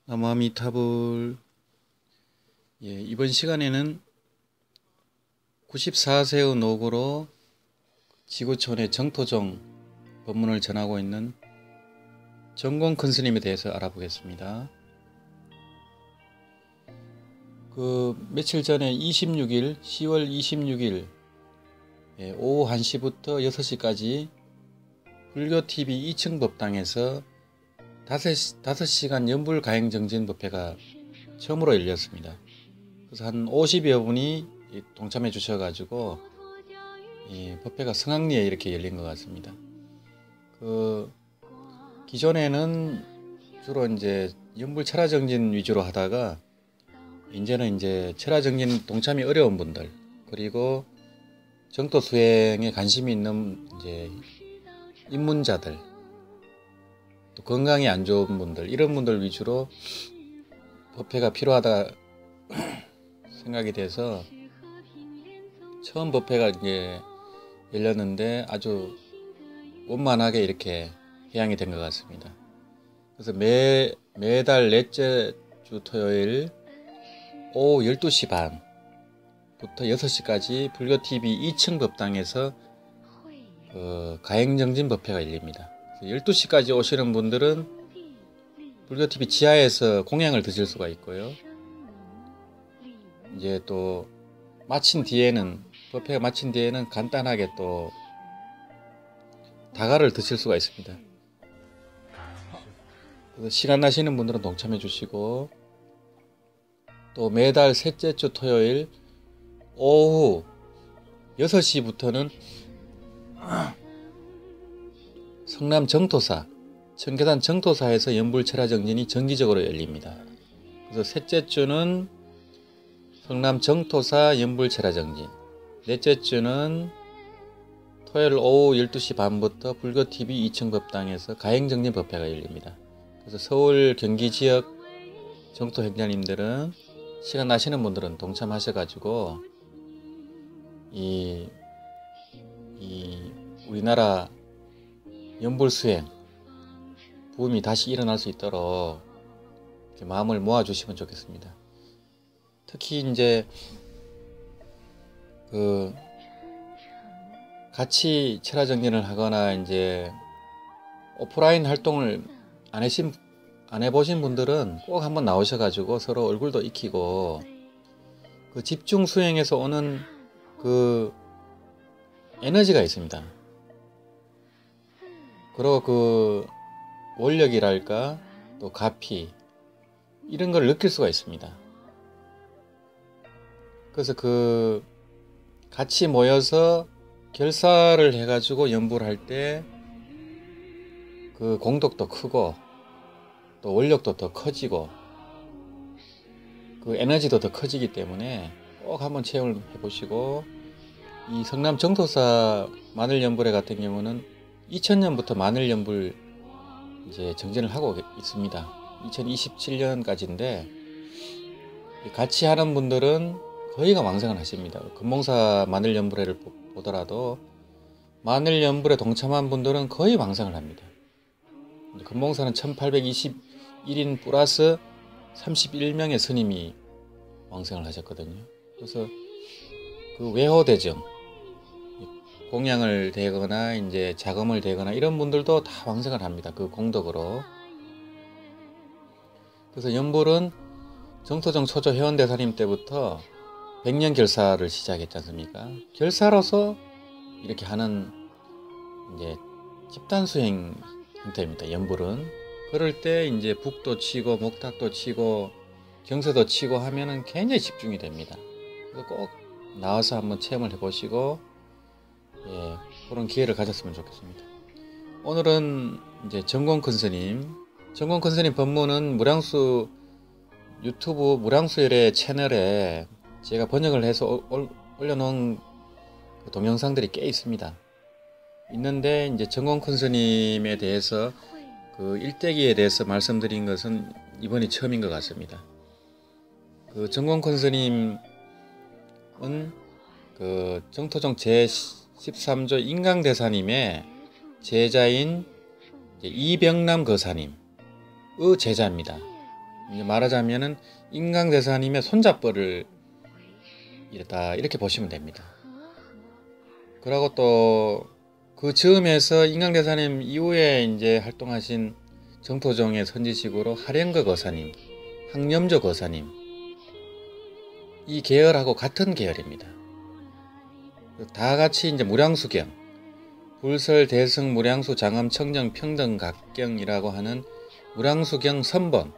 나무아미타불. 이번 시간에는 94세의 노고로 지구촌의 정토종 법문을 전하고 있는 정공 큰 스님에 대해서 알아보겠습니다. 며칠 전에 10월 26일 오후 1시부터 6시까지 불교TV 2층 법당에서 5시간 연불 가행정진법회가 처음으로 열렸습니다. 그래서 한 50여 분이 동참해 주셔가지고 이 법회가 성황리에 이렇게 열린 것 같습니다. 기존에는 주로 이제 연불 철화정진 위주로 하다가 이제는 이제 철화정진 동참이 어려운 분들, 그리고 정토 수행에 관심이 있는 이제 입문자들, 또 건강이 안 좋은 분들, 이런 분들 위주로 법회가 필요하다 생각이 돼서 처음 법회가 이제 열렸는데 아주 원만하게 이렇게 회양이 된 것 같습니다. 그래서 매달 넷째 주 토요일 오후 12시 반부터 6시까지 불교TV 2층 법당에서 가행정진 법회가 열립니다. 12시까지 오시는 분들은 불교TV 지하에서 공양을 드실 수가 있고요. 이제 또 법회가 마친 뒤에는 간단하게 또 다가를 드실 수가 있습니다. 그래서 시간 나시는 분들은 동참해 주시고, 또 매달 셋째 주 토요일 오후 6시부터는 성남 정토사, 청계산 정토사에서 연불 철화정진이 정기적으로 열립니다. 그래서 셋째 주는 성남 정토사 연불 철화정진, 넷째 주는 토요일 오후 12시 반부터 불교TV 2층 법당에서 가행정진 법회가 열립니다. 그래서 서울 경기 지역 정토 행자님들은 시간 나시는 분들은 동참하셔가지고 이 우리나라 연불 수행 부음이 다시 일어날 수 있도록 이렇게 마음을 모아주시면 좋겠습니다. 특히 이제 같이 철화정진을 하거나 이제 오프라인 활동을 안 해보신 분들은 꼭 한번 나오셔가지고 서로 얼굴도 익히고, 집중 수행에서 오는 에너지가 있습니다. 그리고 원력이랄까, 또 가피, 이런 걸 느낄 수가 있습니다. 그래서 같이 모여서 결사를 해가지고 연불할 때 공덕도 크고, 또 원력도 더 커지고, 에너지도 더 커지기 때문에 꼭 한번 체험을 해보시고, 이 성남 정토사 마늘연불회 같은 경우는 2000년부터 마늘연불 이제 정진을 하고 있습니다. 2027년까지인데 같이 하는 분들은 거의가 왕성을 하십니다. 금봉사 마늘연불회를 보더라도 마늘연불에 동참한 분들은 거의 왕성을 합니다. 금봉사는 1821인 플러스 31명의 스님이 왕성을 하셨거든요. 그래서 외호대정, 공양을 대거나 이제 자금을 대거나 이런 분들도 다 왕성을 합니다. 공덕으로. 그래서 연불은 정토정 초조 회원대사님 때부터 100년 결사를 시작했지 않습니까? 결사로서 이렇게 하는 이제 집단 수행 형태입니다. 연불은. 그럴 때 이제 북도 치고 목탁도 치고 경서도 치고 하면은 굉장히 집중이 됩니다. 그래서 꼭 나와서 한번 체험을 해보시고 그런 기회를 가졌으면 좋겠습니다. 오늘은 이제 정공 큰 스님 법문은 유튜브 무량수열의 채널에 제가 번역을 해서 올려놓은 동영상들이 꽤 있는데 이제 정공 큰 스님에 대해서 일대기에 대해서 말씀드린 것은 이번이 처음인 것 같습니다. 정공 큰 스님은 정토정 제13조 인강대사님의 제자인 이병남 거사님의 제자입니다. 이제 말하자면은 인강대사님의 손잡벌을 이렇다 이렇게 보시면 됩니다. 그리고 또 그 즈음에서 인강대사님 이후에 이제 활동하신 정토종의 선지식으로 하령거 거사님, 항염조 거사님, 이 계열하고 같은 계열입니다. 다 같이 이제 무량수경, 불설, 대승, 무량수, 장엄, 청정, 평등, 각경이라고 하는 무량수경 선본,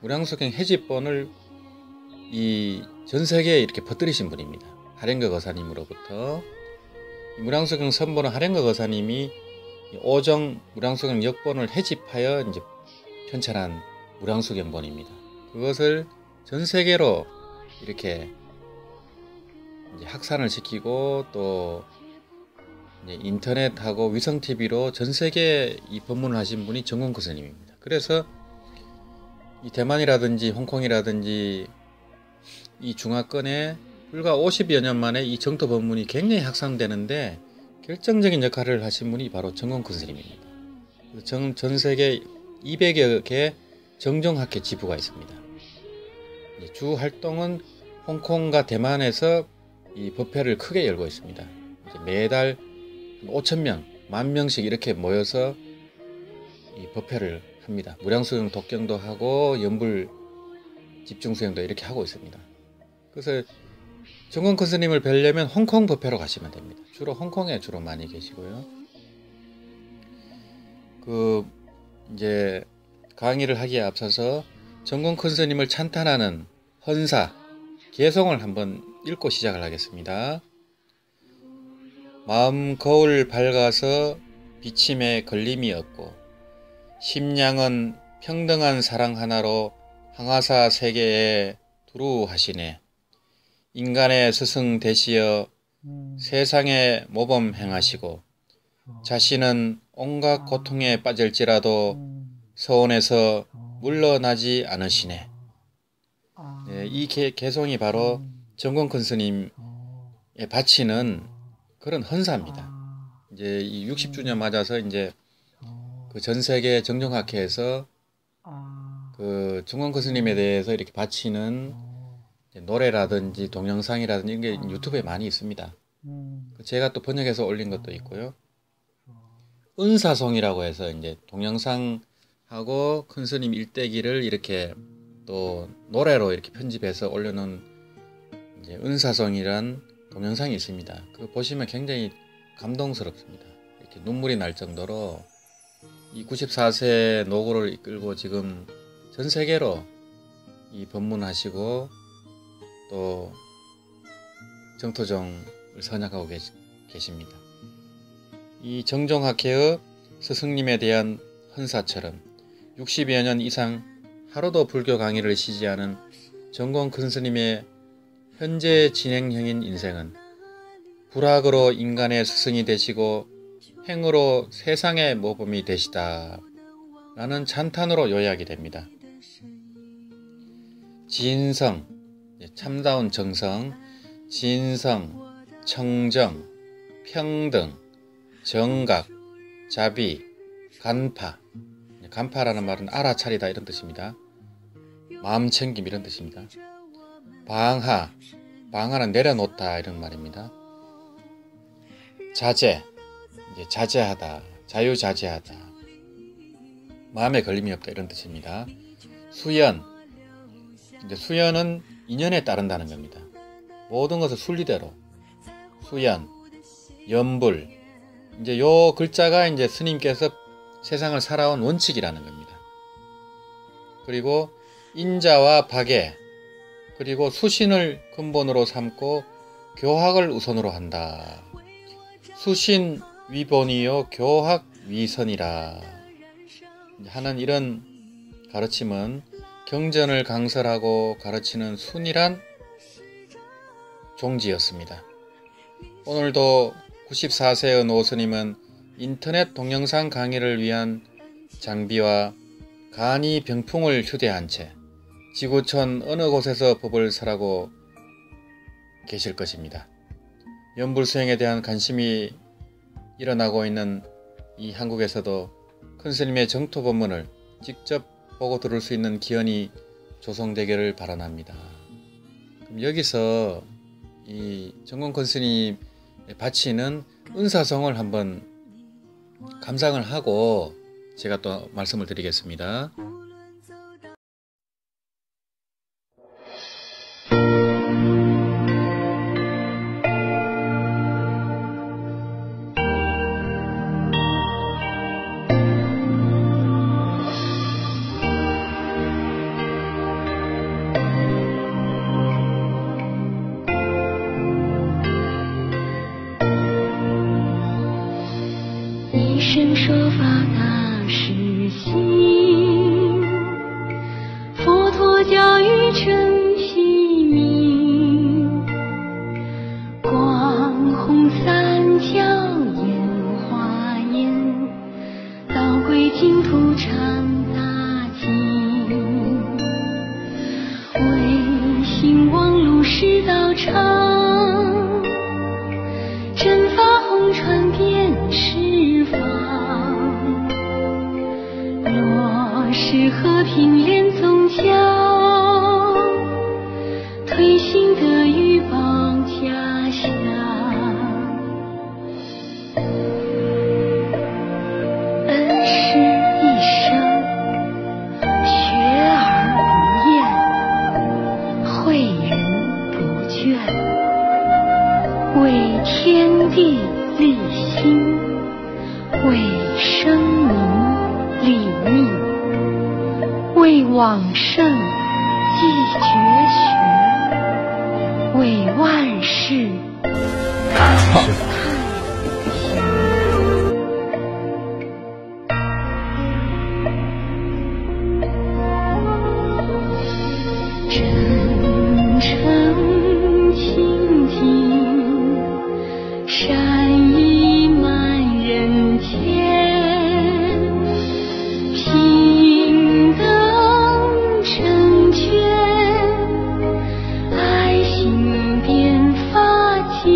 무량수경 해집본을 이 전 세계에 이렇게 퍼뜨리신 분입니다. 하령거 거사님으로부터. 무량수경 선본은 하령거 거사님이 오정 무량수경 역본을 해집하여 이제 편찬한 무량수경본입니다. 그것을 전 세계로 이렇게 이제 확산을 시키고 또 이제 인터넷하고 위성 TV로 전 세계에 이 법문을 하신 분이 정공크 스님입니다. 그래서 이 대만이라든지 홍콩이라든지 이 중화권에 불과 50여 년 만에 이 정토 법문이 굉장히 확산되는데 결정적인 역할을 하신 분이 바로 정공크 스님입니다. 전 세계 200여 개 정종학회 지부가 있습니다. 주 활동은 홍콩과 대만에서 이 법회를 크게 열고 있습니다. 매달 5,000명, 10,000명씩 이렇게 모여서 이 법회를 합니다. 무량수경 독경도 하고 연불 집중수행도 이렇게 하고 있습니다. 그래서 정공크 스님을 뵈려면 홍콩 법회로 가시면 됩니다. 주로 홍콩에 주로 많이 계시고요. 이제 강의를 하기에 앞서서 정공크 스님을 찬탄하는 헌사, 개송을 한번 읽고 시작을 하겠습니다. 마음 거울 밝아서 비침에 걸림이 없고 심량은 평등한 사랑 하나로 항아사 세계에 두루하시네. 인간의 스승 되시어 세상에 모범 행하시고 자신은 온갖 고통에 빠질지라도 서원에서 물러나지 않으시네. 네, 이 개송이 바로 정공크 스님에 바치는 그런 헌사입니다. 이제 이 60주년 맞아서 이제 그 전 세계 정종학회에서 그 정공크 스님에 대해서 이렇게 바치는 노래라든지 동영상이라든지 이런 게 유튜브에 많이 있습니다. 제가 또 번역해서 올린 것도 있고요. 은사송이라고 해서 이제 동영상하고 큰 스님 일대기를 이렇게 또 노래로 이렇게 편집해서 올려놓은 이제 은사송이란 동영상이 있습니다. 그거 보시면 굉장히 감동스럽습니다. 이렇게 눈물이 날 정도로 이 94세 노고를 이끌고 지금 전 세계로 이 법문하시고 또 정토종을 선약하고 계십니다. 이 정종학회의 스승님에 대한 헌사처럼 60여 년 이상 하루도 불교 강의를 쉬지 않은 정공크 스님의 현재 진행형인 인생은 불학으로 인간의 스승이 되시고 행으로 세상의 모범이 되시다 라는 찬탄으로 요약이 됩니다. 진성, 참다운 정성, 진성, 청정, 평등, 정각, 자비, 간파. 간파라는 말은 알아차리다 이런 뜻입니다. 마음챙김 이런 뜻입니다. 방하, 방하는 내려놓다 이런 말입니다. 자제, 이제 자제하다, 자유자재하다, 마음에 걸림이 없다 이런 뜻입니다. 수연, 이제 수연은 인연에 따른다는 겁니다. 모든 것을 순리대로. 수연, 연불, 이제 요 글자가 이제 스님께서 세상을 살아온 원칙이라는 겁니다. 그리고 인자와 박애, 그리고 수신을 근본으로 삼고 교학을 우선으로 한다. 수신 위본이요 교학 위선이라 하는 이런 가르침은 경전을 강설하고 가르치는 순이란 종지였습니다. 오늘도 94세의 노 스님은 인터넷 동영상 강의를 위한 장비와 간이 병풍을 휴대한 채 지구촌 어느 곳에서 법을 설하고 계실 것입니다. 연불수행에 대한 관심이 일어나고 있는 이 한국에서도 큰 스님의 정토 법문을 직접 보고 들을 수 있는 기원이 조성되기를 바라납니다. 그럼 여기서 이 정공권 스님의 바치는 은사성을 한번 감상을 하고 제가 또 말씀을 드리겠습니다.一生说法大实行，佛陀教育诚细明，光弘三教演华严，道归净土禅大经，唯心王路是道场，正法红传遍十方，落实和平连宗教，推行德育邦家乡。恩师一生，学而不厌，诲人不倦，为天地立心，为生民立命，为往圣继绝学，为万世探寻。真诚清净，善意满人间，平等成全，爱心遍法界，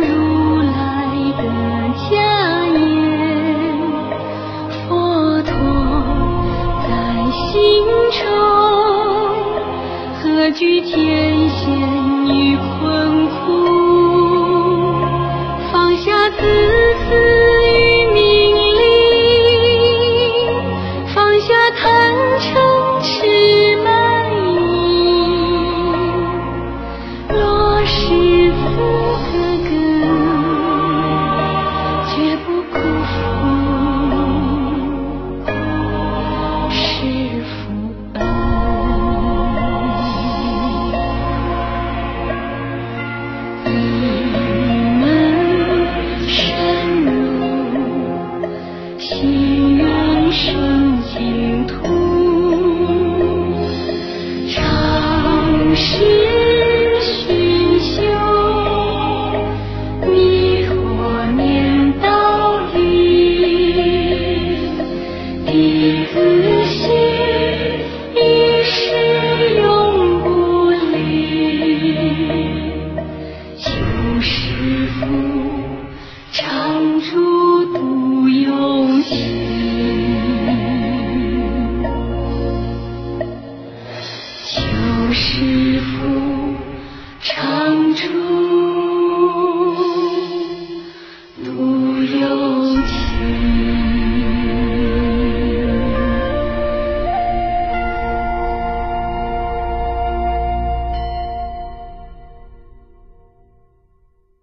如来的家言，佛陀在心中，何惧艰险与困苦，放下自私与名利，放下贪嗔痴慢疑，落实四个根，绝不辜负师父恩。一门深入，心愿生净土，常时熏修，迷惑念道理，弟子心一世永不离，求师父常驻度有情，求师父常驻度有情。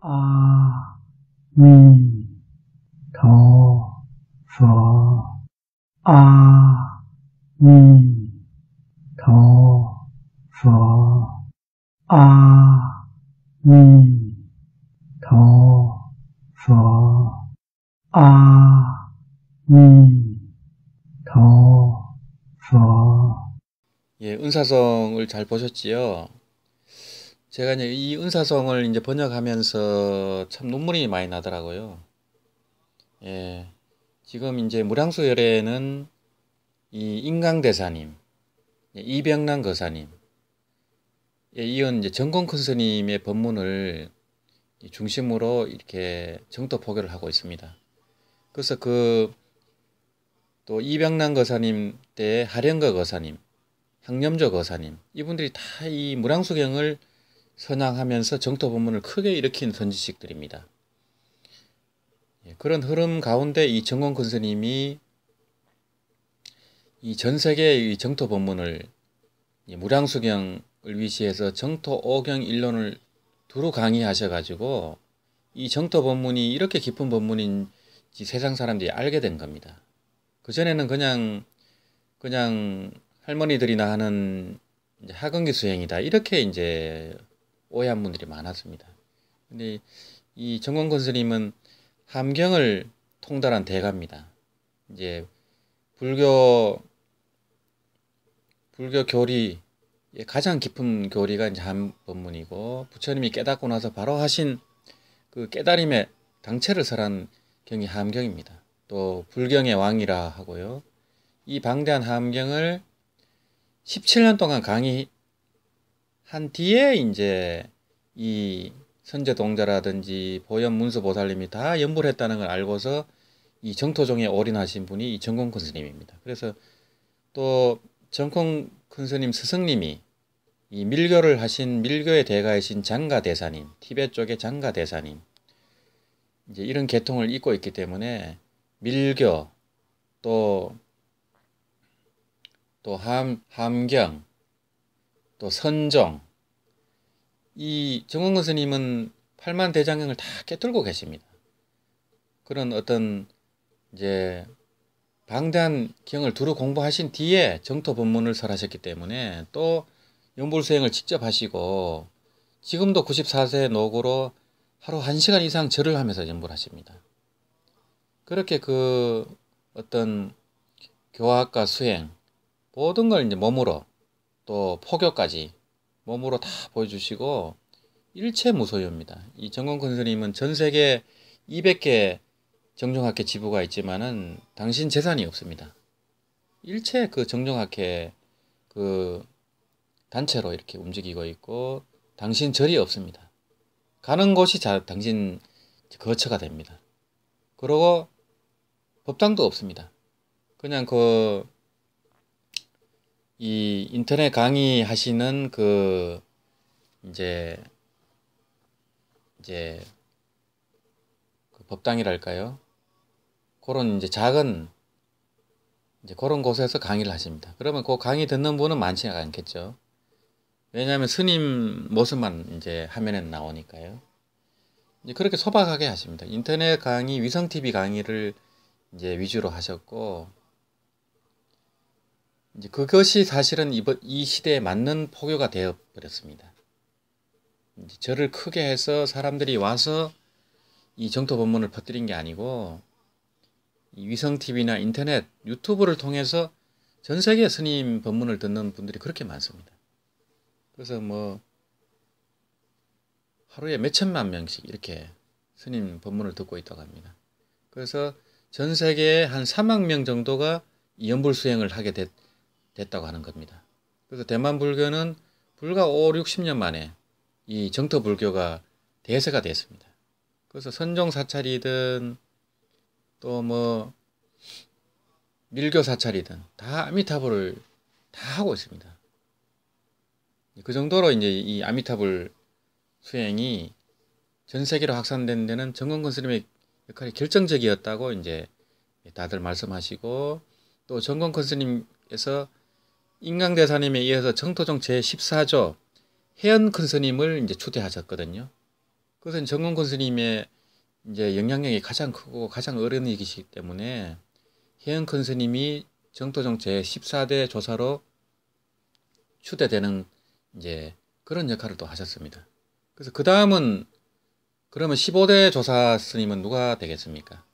阿弥陀佛，阿弥陀佛，阿弥陀佛，阿弥陀佛。예, 은사성을 잘 보셨지요? 제가 이제 이 은사성을 이제 번역하면서 참 눈물이 많이 나더라고요. 예, 지금 이제 무량수열에는 이 인강대사님, 이병란 거사님, 예, 이은 이제 정공 큰 스님의 법문을 중심으로 이렇게 정토 포교를 하고 있습니다. 그래서 또 이병란 거사님 때 하령거 거사님, 항염조 거사님, 이분들이 다 이 무량수경을 선양하면서 정토 법문을 크게 일으킨 선지식들입니다. 예, 그런 흐름 가운데 이 정공 큰 스님이 이 전 세계의 이 정토 법문을 무량수경을 위시해서 정토 오경 일론을 두루 강의하셔가지고 이 정토 법문이 이렇게 깊은 법문인지 세상 사람들이 알게 된 겁니다. 그전에는 그냥 할머니들이나 하는 이제 하근기 수행이다 이렇게 이제 오해한 분들이 많았습니다. 근데 이 정공 큰 스님은 함경을 통달한 대가입니다. 이제 불교 교리 가장 깊은 교리가 이제 한 법문이고, 부처님이 깨닫고 나서 바로 하신 그 깨달음의 당체를 설한 경이 함경입니다. 또 불경의 왕이라 하고요. 이 방대한 함경을 17년 동안 강의한 뒤에 이제 이 선제동자라든지 보현 문수보살님이 다 연불 했다는 걸 알고서 이 정토종에 올인하신 분이 이 정공 큰 스님입니다. 그래서 또 정공 큰 스님 스승님이 이 밀교를 하신 밀교의 대가이신 장가대사님, 티베트 쪽의 장가대사님, 이제 이런 계통을 잇고 있기 때문에 밀교, 또 함경, 또 선종, 이 정공 큰 스님은 8만 대장경을 다 깨뚫고 계십니다. 그런 어떤 이제 방대한 경을 두루 공부하신 뒤에 정토 법문을 설하셨기 때문에 또 연불수행을 직접 하시고 지금도 94세 노고로 하루 1시간 이상 절을 하면서 연불하십니다. 그렇게 그 어떤 교학과 수행 모든 걸 이제 몸으로 또 포교까지 몸으로 다 보여주시고 일체 무소유입니다. 이 정공 큰 스님은 전 세계 200개 정종학회 지부가 있지만은 당신 재산이 없습니다. 일체 그 정종학회 그 단체로 이렇게 움직이고 있고 당신 절이 없습니다. 가는 곳이 당신 거처가 됩니다. 그리고 법당도 없습니다. 그냥 이 인터넷 강의 하시는 이제 그 법당이랄까요? 그런 이제 작은 이제 그런 곳에서 강의를 하십니다. 그러면 그 강의 듣는 분은 많지가 않겠죠. 왜냐하면 스님 모습만 이제 화면에 나오니까요. 이제 그렇게 소박하게 하십니다. 인터넷 강의, 위성 TV 강의를 이제 위주로 하셨고, 이제 그것이 사실은 이 시대에 맞는 포교가 되어 버렸습니다. 이제 절을 크게 해서 사람들이 와서 이 정토 법문을 퍼뜨린 게 아니고, 이 위성 TV나 인터넷, 유튜브를 통해서 전 세계 스님 법문을 듣는 분들이 그렇게 많습니다. 그래서 뭐 하루에 몇천만 명씩 이렇게 스님 법문을 듣고 있다고 합니다. 그래서 전 세계에 한 3억 명 정도가 이 연불 수행을 하게 됐다고 하는 겁니다. 그래서 대만 불교는 불과 5, 60년 만에 이 정토 불교가 대세가 됐습니다. 그래서 선종 사찰이든 또 뭐 밀교 사찰이든 다 아미타불을 다 하고 있습니다. 그 정도로 이제 이 아미타불 수행이 전 세계로 확산된 데는 정광근 스님의 역할이 결정적이었다고 이제 다들 말씀하시고, 또 정광근 스님께서 인강대사님에 의해서 정토종 제14조 해연 큰 스님을 이제 추대하셨거든요. 그것은 정광근 스님의 이제 영향력이 가장 크고 가장 어른이시기 때문에 해연 큰 스님이 정토종 제14대 조사로 추대되는 이제 그런 역할을 또 하셨습니다. 그래서 그 다음은 그러면 15대 조사 스님은 누가 되겠습니까?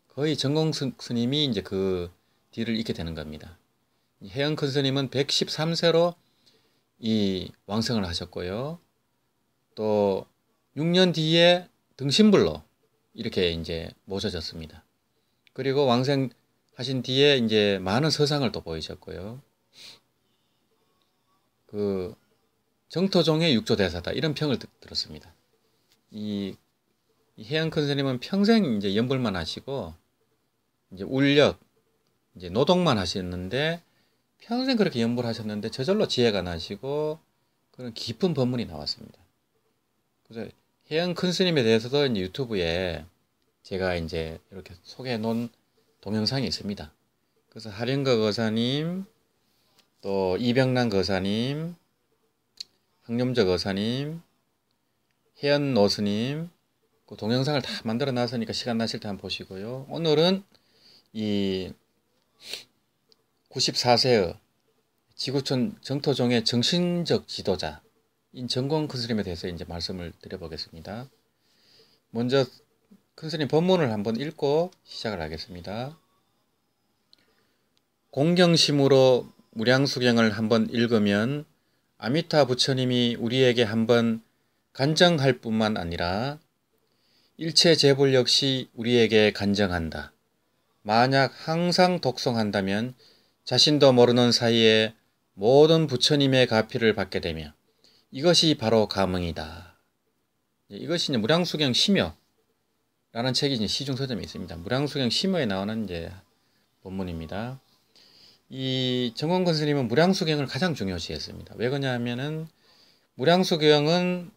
거의 정공 스님이 이제 그 뒤를 잇게 되는 겁니다. 해연 큰 스님은 113세로 이 왕성을 하셨고요. 또 6년 뒤에 등신불로 이렇게 이제 모셔졌습니다. 그리고 왕생하신 뒤에 이제 많은 서상을 또 보이셨고요. 그 정토종의 육조대사다 이런 평을 들었습니다. 이 해연 큰 스님은 평생 이제 연불만 하시고 이제 울력 이제 노동만 하셨는데 평생 그렇게 연불하셨는데 저절로 지혜가 나시고 그런 깊은 법문이 나왔습니다. 그래서 해연 큰 스님에 대해서도 이제 유튜브에 제가 이제 이렇게 소개해 놓은 동영상이 있습니다. 그래서 하령거 거사님, 또 이병란 거사님, 황념저 거사님, 해연 노스님, 그 동영상을 다 만들어 놨으니까 시간 나실 때 한번 보시고요. 오늘은 이 94세의 지구촌 정토종의 정신적 지도자 인 정공 큰 스님에 대해서 이제 말씀을 드려보겠습니다. 먼저 큰 스님 법문을 한번 읽고 시작을 하겠습니다. 공경심으로 무량수경을 한번 읽으면 아미타 부처님이 우리에게 한번 간정할 뿐만 아니라 일체 재불 역시 우리에게 간정한다. 만약 항상 독송한다면 자신도 모르는 사이에 모든 부처님의 가피를 받게 되며 이것이 바로 감흥이다. 이것이 이제 무량수경 심여라는 책이 이제 시중서점에 있습니다. 무량수경 심여에 나오는 이제 본문입니다. 이 정광근 스님은 무량수경을 가장 중요시했습니다. 왜 그러냐면은 무량수경은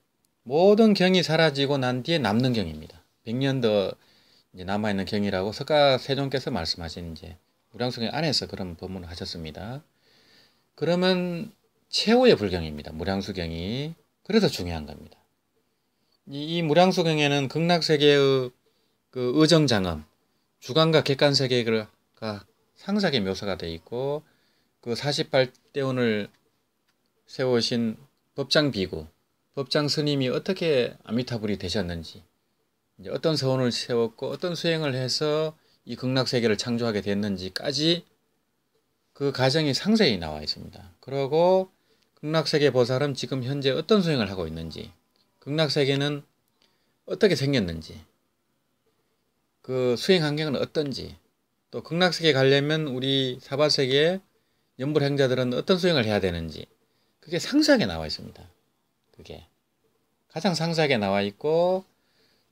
모든 경이 사라지고 난 뒤에 남는 경입니다. 100년 더 이제 남아있는 경이라고 석가 세종께서 말씀하신 이제 무량수경 안에서 그런 법문을 하셨습니다. 그러면 최후의 불경입니다. 무량수경이. 그래서 중요한 겁니다. 이 무량수경에는 극락세계의 그 의정장엄, 주관과 객관세계가 상세하게 묘사가 되어 있고, 그 48대운을 세우신 법장비구, 법장 스님이 어떻게 아미타불이 되셨는지, 이제 어떤 서원을 세웠고 어떤 수행을 해서 이 극락세계를 창조하게 됐는지까지 그 과정이 상세히 나와 있습니다. 그리고 극락세계 보살은 지금 현재 어떤 수행을 하고 있는지, 극락세계는 어떻게 생겼는지, 그 수행 환경은 어떤지, 또 극락세계 가려면 우리 사바세계의 연불행자들은 어떤 수행을 해야 되는지, 그게 상세하게 나와 있습니다. 그게 가장 상세하게 나와 있고,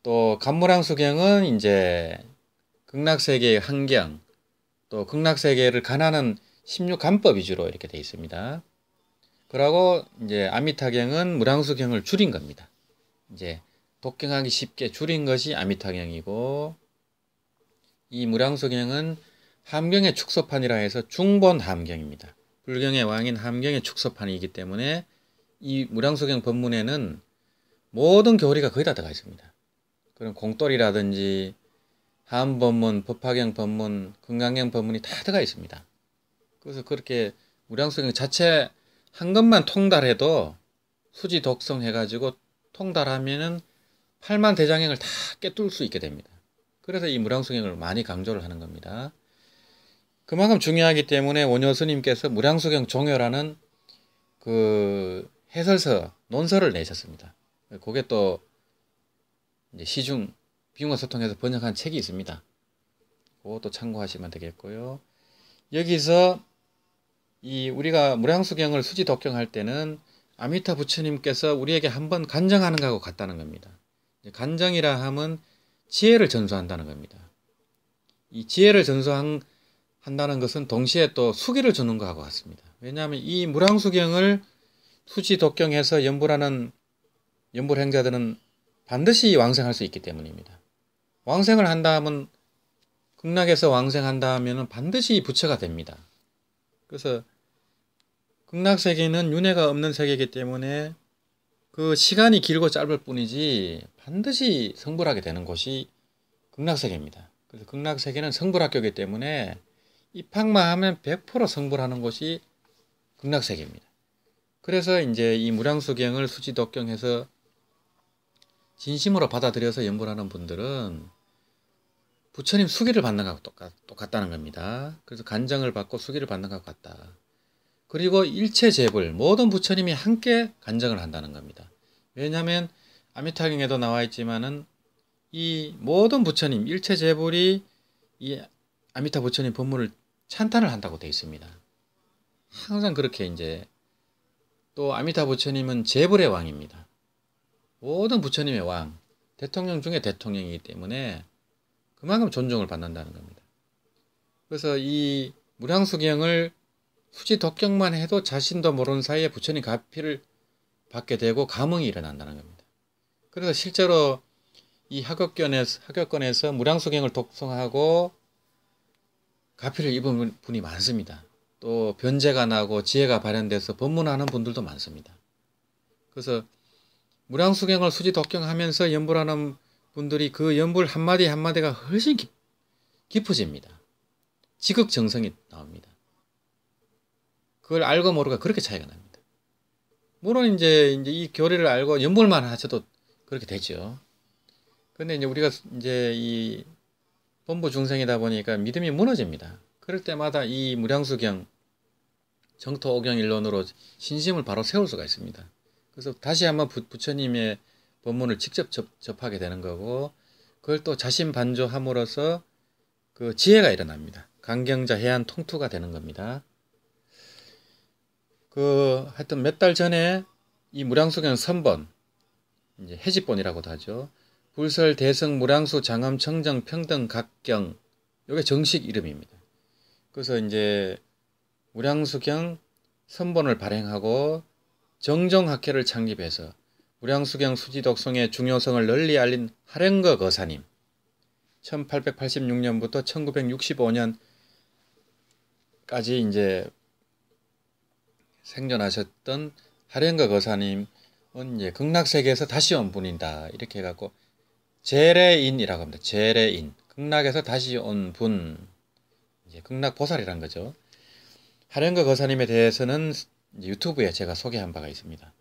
또 간무량수경은 이제 극락세계의 환경, 또 극락세계를 관하는 16간법 위주로 이렇게 되어 있습니다. 그러고 이제 아미타경은 무량수경을 줄인 겁니다. 이제 독경하기 쉽게 줄인 것이 아미타경이고, 이 무량수경은 함경의 축소판이라 해서 중본 함경입니다. 불경의 왕인 함경의 축소판이기 때문에 이 무량수경 법문에는 모든 교리가 거의 다 들어가 있습니다. 그런 공돌이라든지 하암법문, 법화경 법문, 금강경 법문이 다 들어가 있습니다. 그래서 그렇게 무량수경 자체 한 것만 통달해도 수지 독성 해가지고 통달하면은 8만 대장경을 다 꿰뚫을 수 있게 됩니다. 그래서 이 무량수경을 많이 강조를 하는 겁니다. 그만큼 중요하기 때문에 원효 스님께서 무량수경 종요라는 그 해설서, 논설을 내셨습니다. 그게 또 이제 시중 비용어소통해서 번역한 책이 있습니다. 그것도 참고하시면 되겠고요. 여기서 이 우리가 무량수경을 수지 독경할 때는 아미타 부처님께서 우리에게 한번 간정하는 것하고 같다는 겁니다. 간정이라 하면 지혜를 전수한다는 겁니다. 이 지혜를 전수한다는 것은 동시에 또 수기를 주는 것하고 같습니다. 왜냐하면 이 무량수경을 수지 독경해서 연불하는 연불행자들은 반드시 왕생할 수 있기 때문입니다. 왕생을 한다 하면, 극락에서 왕생한다 하면 반드시 부처가 됩니다. 그래서 극락세계는 윤회가 없는 세계이기 때문에 그 시간이 길고 짧을 뿐이지 반드시 성불하게 되는 곳이 극락세계입니다. 그래서 극락세계는 성불학교이기 때문에 입학만 하면 100% 성불하는 곳이 극락세계입니다. 그래서 이제 이 무량수경을 수지독경해서 진심으로 받아들여서 연불하는 분들은 부처님 수기를 받는 것하고 똑같다는 겁니다. 그래서 간정을 받고 수기를 받는 것하고 같다. 그리고 일체재불, 모든 부처님이 함께 간정을 한다는 겁니다. 왜냐하면 아미타경에도 나와 있지만은 이 모든 부처님, 일체재불이 이 아미타 부처님 법문을 찬탄을 한다고 되어 있습니다. 항상 그렇게 이제, 또 아미타 부처님은 재불의 왕입니다. 모든 부처님의 왕, 대통령 중에 대통령이기 때문에 그만큼 존중을 받는다는 겁니다. 그래서 이 무량수경을 수지 독경만 해도 자신도 모르는 사이에 부처님 가피를 받게 되고 감흥이 일어난다는 겁니다. 그래서 실제로 이 하격권에서 무량수경을 독송하고 가피를 입은 분이 많습니다. 또 변제가 나고 지혜가 발현돼서 법문하는 분들도 많습니다. 그래서 무량수경을 수지 독경하면서 연불하는 분들이 그 연불 한마디 한마디가 훨씬 깊어집니다. 지극정성이 나옵니다. 그걸 알고 모르고 그렇게 차이가 납니다. 물론 이제 이 교리를 알고 연불만 하셔도 그렇게 되죠. 근데 이제 우리가 이제 이 본부 중생이다 보니까 믿음이 무너집니다. 그럴 때마다 이 무량수경, 정토오경일론으로 신심을 바로 세울 수가 있습니다. 그래서 다시 한번 부처님의 법문을 직접 접하게 되는 거고, 그걸 또 자신반조함으로써 그 지혜가 일어납니다. 강경자 해안 통투가 되는 겁니다. 하여튼 몇 달 전에 이 무량수경 선본, 이제 해집본이라고도 하죠. 불설 대성 무량수 장엄 청정 평등 각경, 이게 정식 이름입니다. 그래서 이제 무량수경 선본을 발행하고 정종학회를 창립해서 무량수경 수지독송의 중요성을 널리 알린 하령거 거사님, 1886년부터 1965년까지 이제 생존하셨던 하령거 거사님은 이제 극락세계에서 다시 온 분이다, 이렇게 해갖고 제례인이라고 합니다. 제례인, 극락에서 다시 온 분, 이제 극락보살이란 거죠. 하령거 거사님에 대해서는 유튜브에 제가 소개한 바가 있습니다.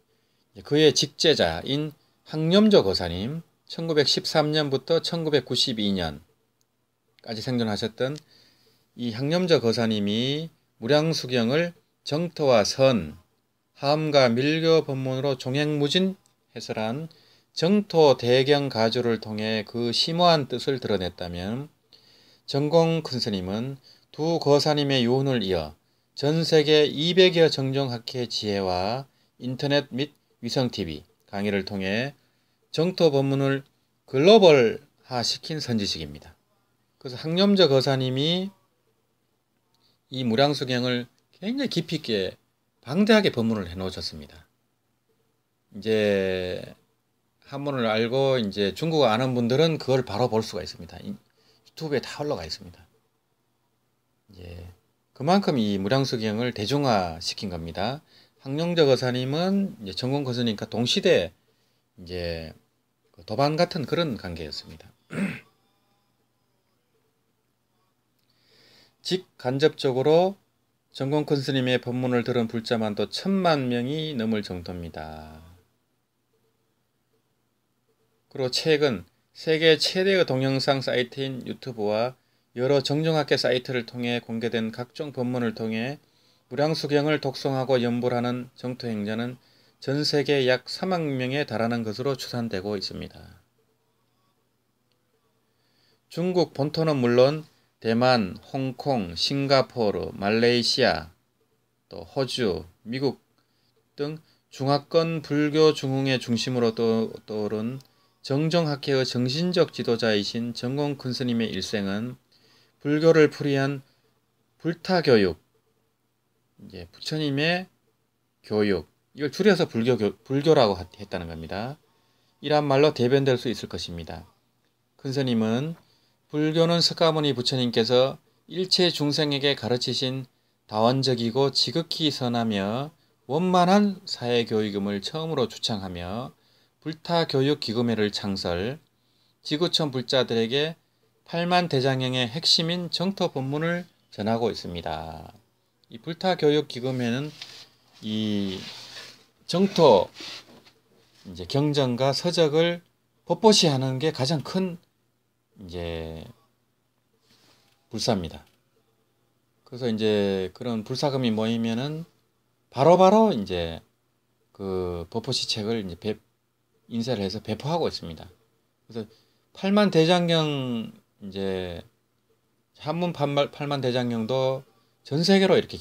그의 직제자인 항염조 거사님, 1913년부터 1992년까지 생존하셨던 이 항염조 거사님이 무량수경을 정토와 선, 하음과 밀교 법문으로 종횡무진 해설한 정토 대경 가주를 통해 그 심오한 뜻을 드러냈다면, 정공 큰스님은 두 거사님의 유훈을 이어 전 세계 200여 정종학회 지혜와 인터넷 및 위성TV 강의를 통해 정토 법문을 글로벌화 시킨 선지식입니다. 그래서 항염저 거사님이 이 무량수경을 굉장히 깊이 있게 방대하게 법문을 해 놓으셨습니다. 이제 한문을 알고 이제 중국어 아는 분들은 그걸 바로 볼 수가 있습니다. 유튜브에 다 올라가 있습니다. 이제 그만큼 이 무량수경을 대중화 시킨 겁니다. 항룡저 거사님은 이제 정공 스님과 동시대 이제 도반 같은 그런 관계였습니다. 직간접적으로 정공 스님의 법문을 들은 불자만도 1000만 명이 넘을 정도입니다. 그리고 최근 세계 최대의 동영상 사이트인 유튜브와 여러 정정학계 사이트를 통해 공개된 각종 법문을 통해 무량수경을 독송하고 연불하는 정토행자는 전 세계 약 3억 명에 달하는 것으로 추산되고 있습니다. 중국 본토는 물론 대만, 홍콩, 싱가포르, 말레이시아, 또 호주, 미국 등 중화권 불교 중흥의 중심으로 떠오른 정정학회의 정신적 지도자이신 정공 큰 스님의 일생은 불교를 풀이한 불타교육, 이제 부처님의 교육, 이걸 줄여서 불교라고 했다는 겁니다. 이란 말로 대변될 수 있을 것입니다. 큰 스님은 불교는 석가모니 부처님께서 일체 중생에게 가르치신 다원적이고 지극히 선하며 원만한 사회교육임을 처음으로 주창하며 불타교육기금회를 창설, 지구촌 불자들에게 8만 대장경의 핵심인 정토 법문을 전하고 있습니다. 이 불타교육기금회는 이 정토 이제 경전과 서적을 법보시하는 게 가장 큰 이제 불사입니다. 그래서 이제 그런 불사금이 모이면은 바로바로 이제 그 법보시 책을 이제 인쇄를 해서 배포하고 있습니다. 그래서 8만 대장경 이제 한문 8만 대장경도 전 세계로 이렇게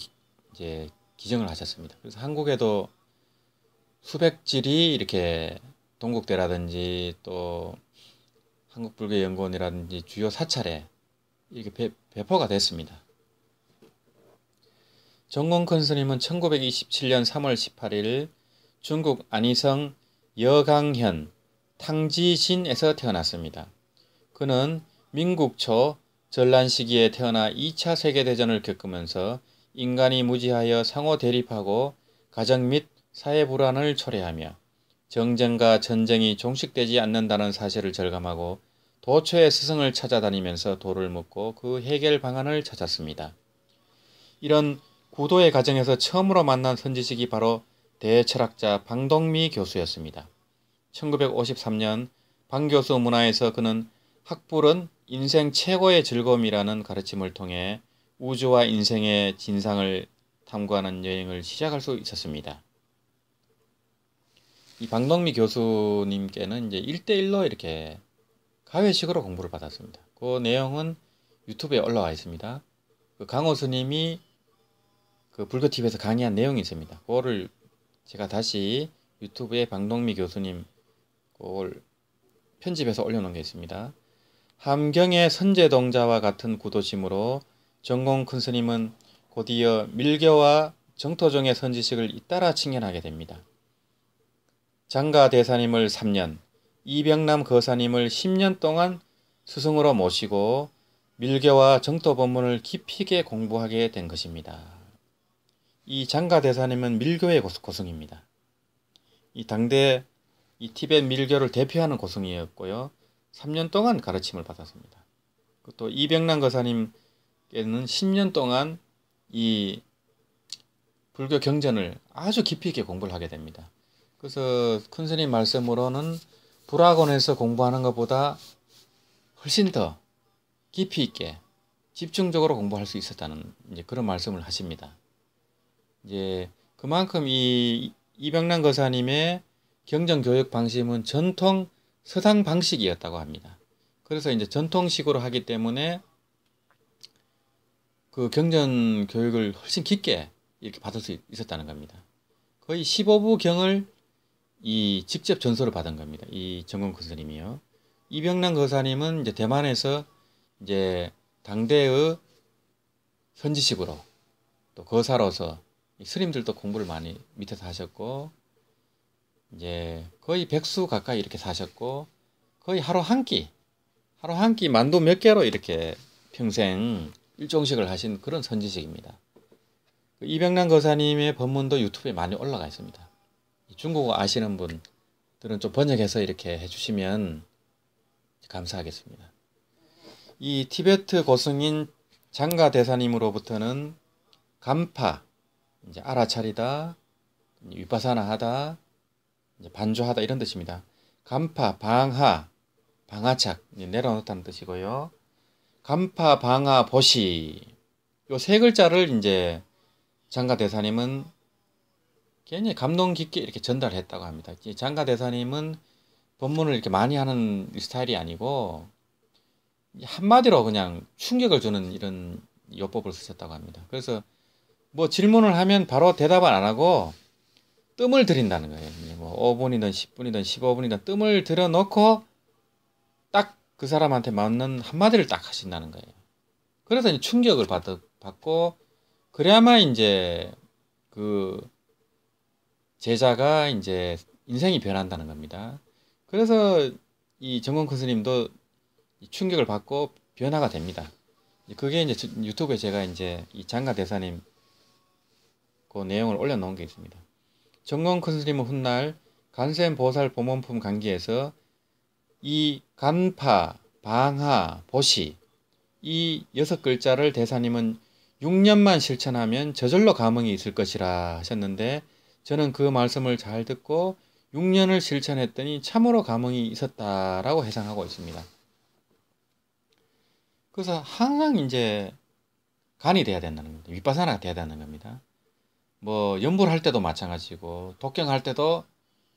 이제 기증을 하셨습니다. 그래서 한국에도 수백 질이 이렇게 동국대라든지 또 한국불교연구원이라든지 주요 사찰에 이렇게 배포가 됐습니다. 정공 큰 스님은 1927년 3월 18일 중국 안희성 여강현 탕지신에서 태어났습니다. 그는 민국 초 전란 시기에 태어나 2차 세계대전을 겪으면서 인간이 무지하여 상호 대립하고 가정 및 사회 불안을 초래하며 정쟁과 전쟁이 종식되지 않는다는 사실을 절감하고 도처의 스승을 찾아다니면서 도를 묻고 그 해결 방안을 찾았습니다. 이런 구도의 과정에서 처음으로 만난 선지식이 바로 대철학자 방동미 교수였습니다. 1953년 방 교수 문화에서 그는 학불은 인생 최고의 즐거움이라는 가르침을 통해 우주와 인생의 진상을 탐구하는 여행을 시작할 수 있었습니다. 이 방동미 교수님께는 이제 1대1로 이렇게 가회식으로 공부를 받았습니다. 그 내용은 유튜브에 올라와 있습니다. 그 강호 스님이 그 불교TV에서 강의한 내용이 있습니다. 그거를 제가 다시 유튜브에 방동미 교수님 그걸 편집해서 올려놓은 게 있습니다. 함경의 선제동자와 같은 구도심으로 정공 큰 스님은 곧이어 밀교와 정토종의 선지식을 잇따라 칭연하게 됩니다. 장가 대사님을 3년, 이병남 거사님을 10년 동안 스승으로 모시고 밀교와 정토 법문을 깊이 있게 공부하게 된 것입니다. 이 장가 대사님은 밀교의 고승입니다. 이 당대 이 티벳 밀교를 대표하는 고승이었고요. 3년 동안 가르침을 받았습니다. 또 이병남 거사님께는 10년 동안 이 불교 경전을 아주 깊이 있게 공부를 하게 됩니다. 그래서 큰 스님 말씀으로는 불학원에서 공부하는 것보다 훨씬 더 깊이 있게 집중적으로 공부할 수 있었다는 이제 그런 말씀을 하십니다. 이제 그만큼 이 이병남 거사님의 경전 교육 방식은 전통 서당 방식이었다고 합니다. 그래서 이제 전통식으로 하기 때문에 그 경전 교육을 훨씬 깊게 이렇게 받을 수 있었다는 겁니다. 거의 15부 경을 이 직접 전서를 받은 겁니다. 이 정공 큰 스님이요. 이병란 거사님은 이제 대만에서 이제 당대의 선지식으로 또 거사로서 스님들도 공부를 많이 밑에서 하셨고 이제 거의 백수 가까이 이렇게 사셨고 거의 하루 한 끼 만두 몇 개로 이렇게 평생 일종식을 하신 그런 선지식입니다. 이병란 거사님의 법문도 유튜브에 많이 올라가 있습니다. 중국어 아시는 분들은 좀 번역해서 이렇게 해주시면 감사하겠습니다. 이 티베트 고승인 장가 대사님으로부터는 간파, 이제 알아차리다, 위파사나하다, 이제 반조하다 이런 뜻입니다. 간파, 방하, 방하착 내려놓다는 뜻이고요. 간파, 방하, 보시 요 세 글자를 이제 장가 대사님은 굉장히 감동 깊게 이렇게 전달했다고 합니다. 장가 대사님은 법문을 이렇게 많이 하는 스타일이 아니고 한마디로 그냥 충격을 주는 이런 요법을 쓰셨다고 합니다. 그래서 뭐 질문을 하면 바로 대답을 안 하고 뜸을 들인다는 거예요. 뭐 5분이든 10분이든 15분이든 뜸을 들여놓고 딱 그 사람한테 맞는 한마디를 딱 하신다는 거예요. 그래서 이제 충격을 받고 그래야만 이제 그 제자가 이제 인생이 변한다는 겁니다. 그래서 이 정건큰 스님도 충격을 받고 변화가 됩니다. 그게 이제 유튜브에 제가 이제 이 장가 대사님 그 내용을 올려놓은 게 있습니다. 정건큰 스님은 훗날 간센 보살 보문품 강기에서 이 간파, 방하, 보시 이 6글자를 대사님은 6년만 실천하면 저절로 감흥이 있을 것이라 하셨는데 저는 그 말씀을 잘 듣고 6년을 실천했더니 참으로 감흥이 있었다라고 해상하고 있습니다. 그래서 항상 이제 간이 돼야 된다는 겁니다. 윗바사나가 돼야 된다는 겁니다. 뭐 연불 할 때도 마찬가지고 독경할 때도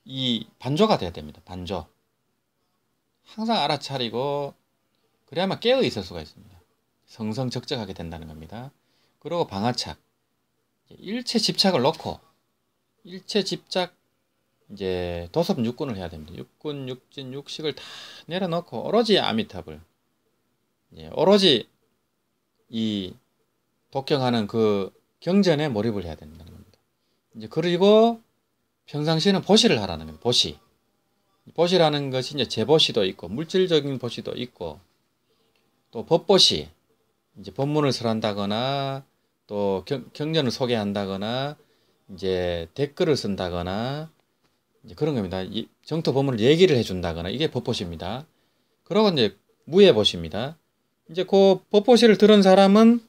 이 반조가 돼야 됩니다. 반조. 항상 알아차리고 그래야만 깨어 있을 수가 있습니다. 성성적적하게 된다는 겁니다. 그리고 방하착. 일체 집착을 놓고 일체 집착 이제 도섭 육군을 해야 됩니다. 육군, 육진, 육식을 다 내려놓고 오로지 아미탑을 오로지 이 독경하는 그 경전에 몰입을 해야 된다는 겁니다. 이제 그리고 평상시에는 보시를 하라는 겁니다. 보시. 보시라는 것이 이제 재보시도 있고 물질적인 보시도 있고 또 법보시 이제 법문을 설한다거나 또 경전을 소개한다거나 이제 댓글을 쓴다거나 이제 그런 겁니다. 이 정토 법문을 얘기를 해준다거나 이게 법보시입니다. 그리고 이제 무예보시입니다. 이제 그 법보시를 들은 사람은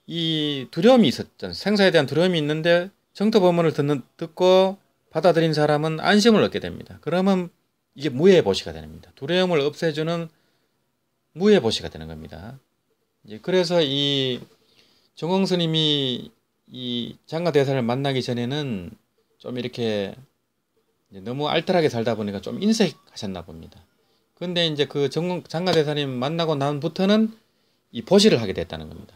이 두려움이 있었잖아요. 생사에 대한 두려움이 있는데 정토 법문을 듣고 받아들인 사람은 안심을 얻게 됩니다. 그러면 이게 무예보시가 됩니다. 두려움을 없애주는 무예보시가 되는 겁니다. 이제 그래서 이 정공 스님이 이 장가 대사를 만나기 전에는 좀 이렇게 너무 알뜰하게 살다 보니까 좀 인색하셨나 봅니다. 근데 이제 그 장가 대사님 만나고 난부터는 이 보시를 하게 됐다는 겁니다.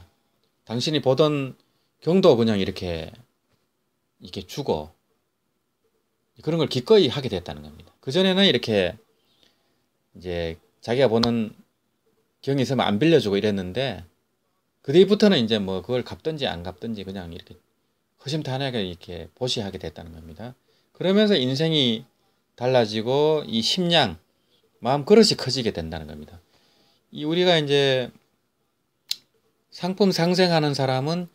당신이 보던 경도 그냥 이렇게 주고 그런 걸 기꺼이 하게 됐다는 겁니다. 그전에는 이렇게 이제 자기가 보는 경이 있으면 안 빌려주고 이랬는데 그 뒤부터는 이제 뭐 그걸 갚든지 안 갚든지 그냥 이렇게 허심탄회하게 이렇게 보시하게 됐다는 겁니다. 그러면서 인생이 달라지고 이 심량, 마음 그릇이 커지게 된다는 겁니다. 이 우리가 이제 상품 상생하는 사람은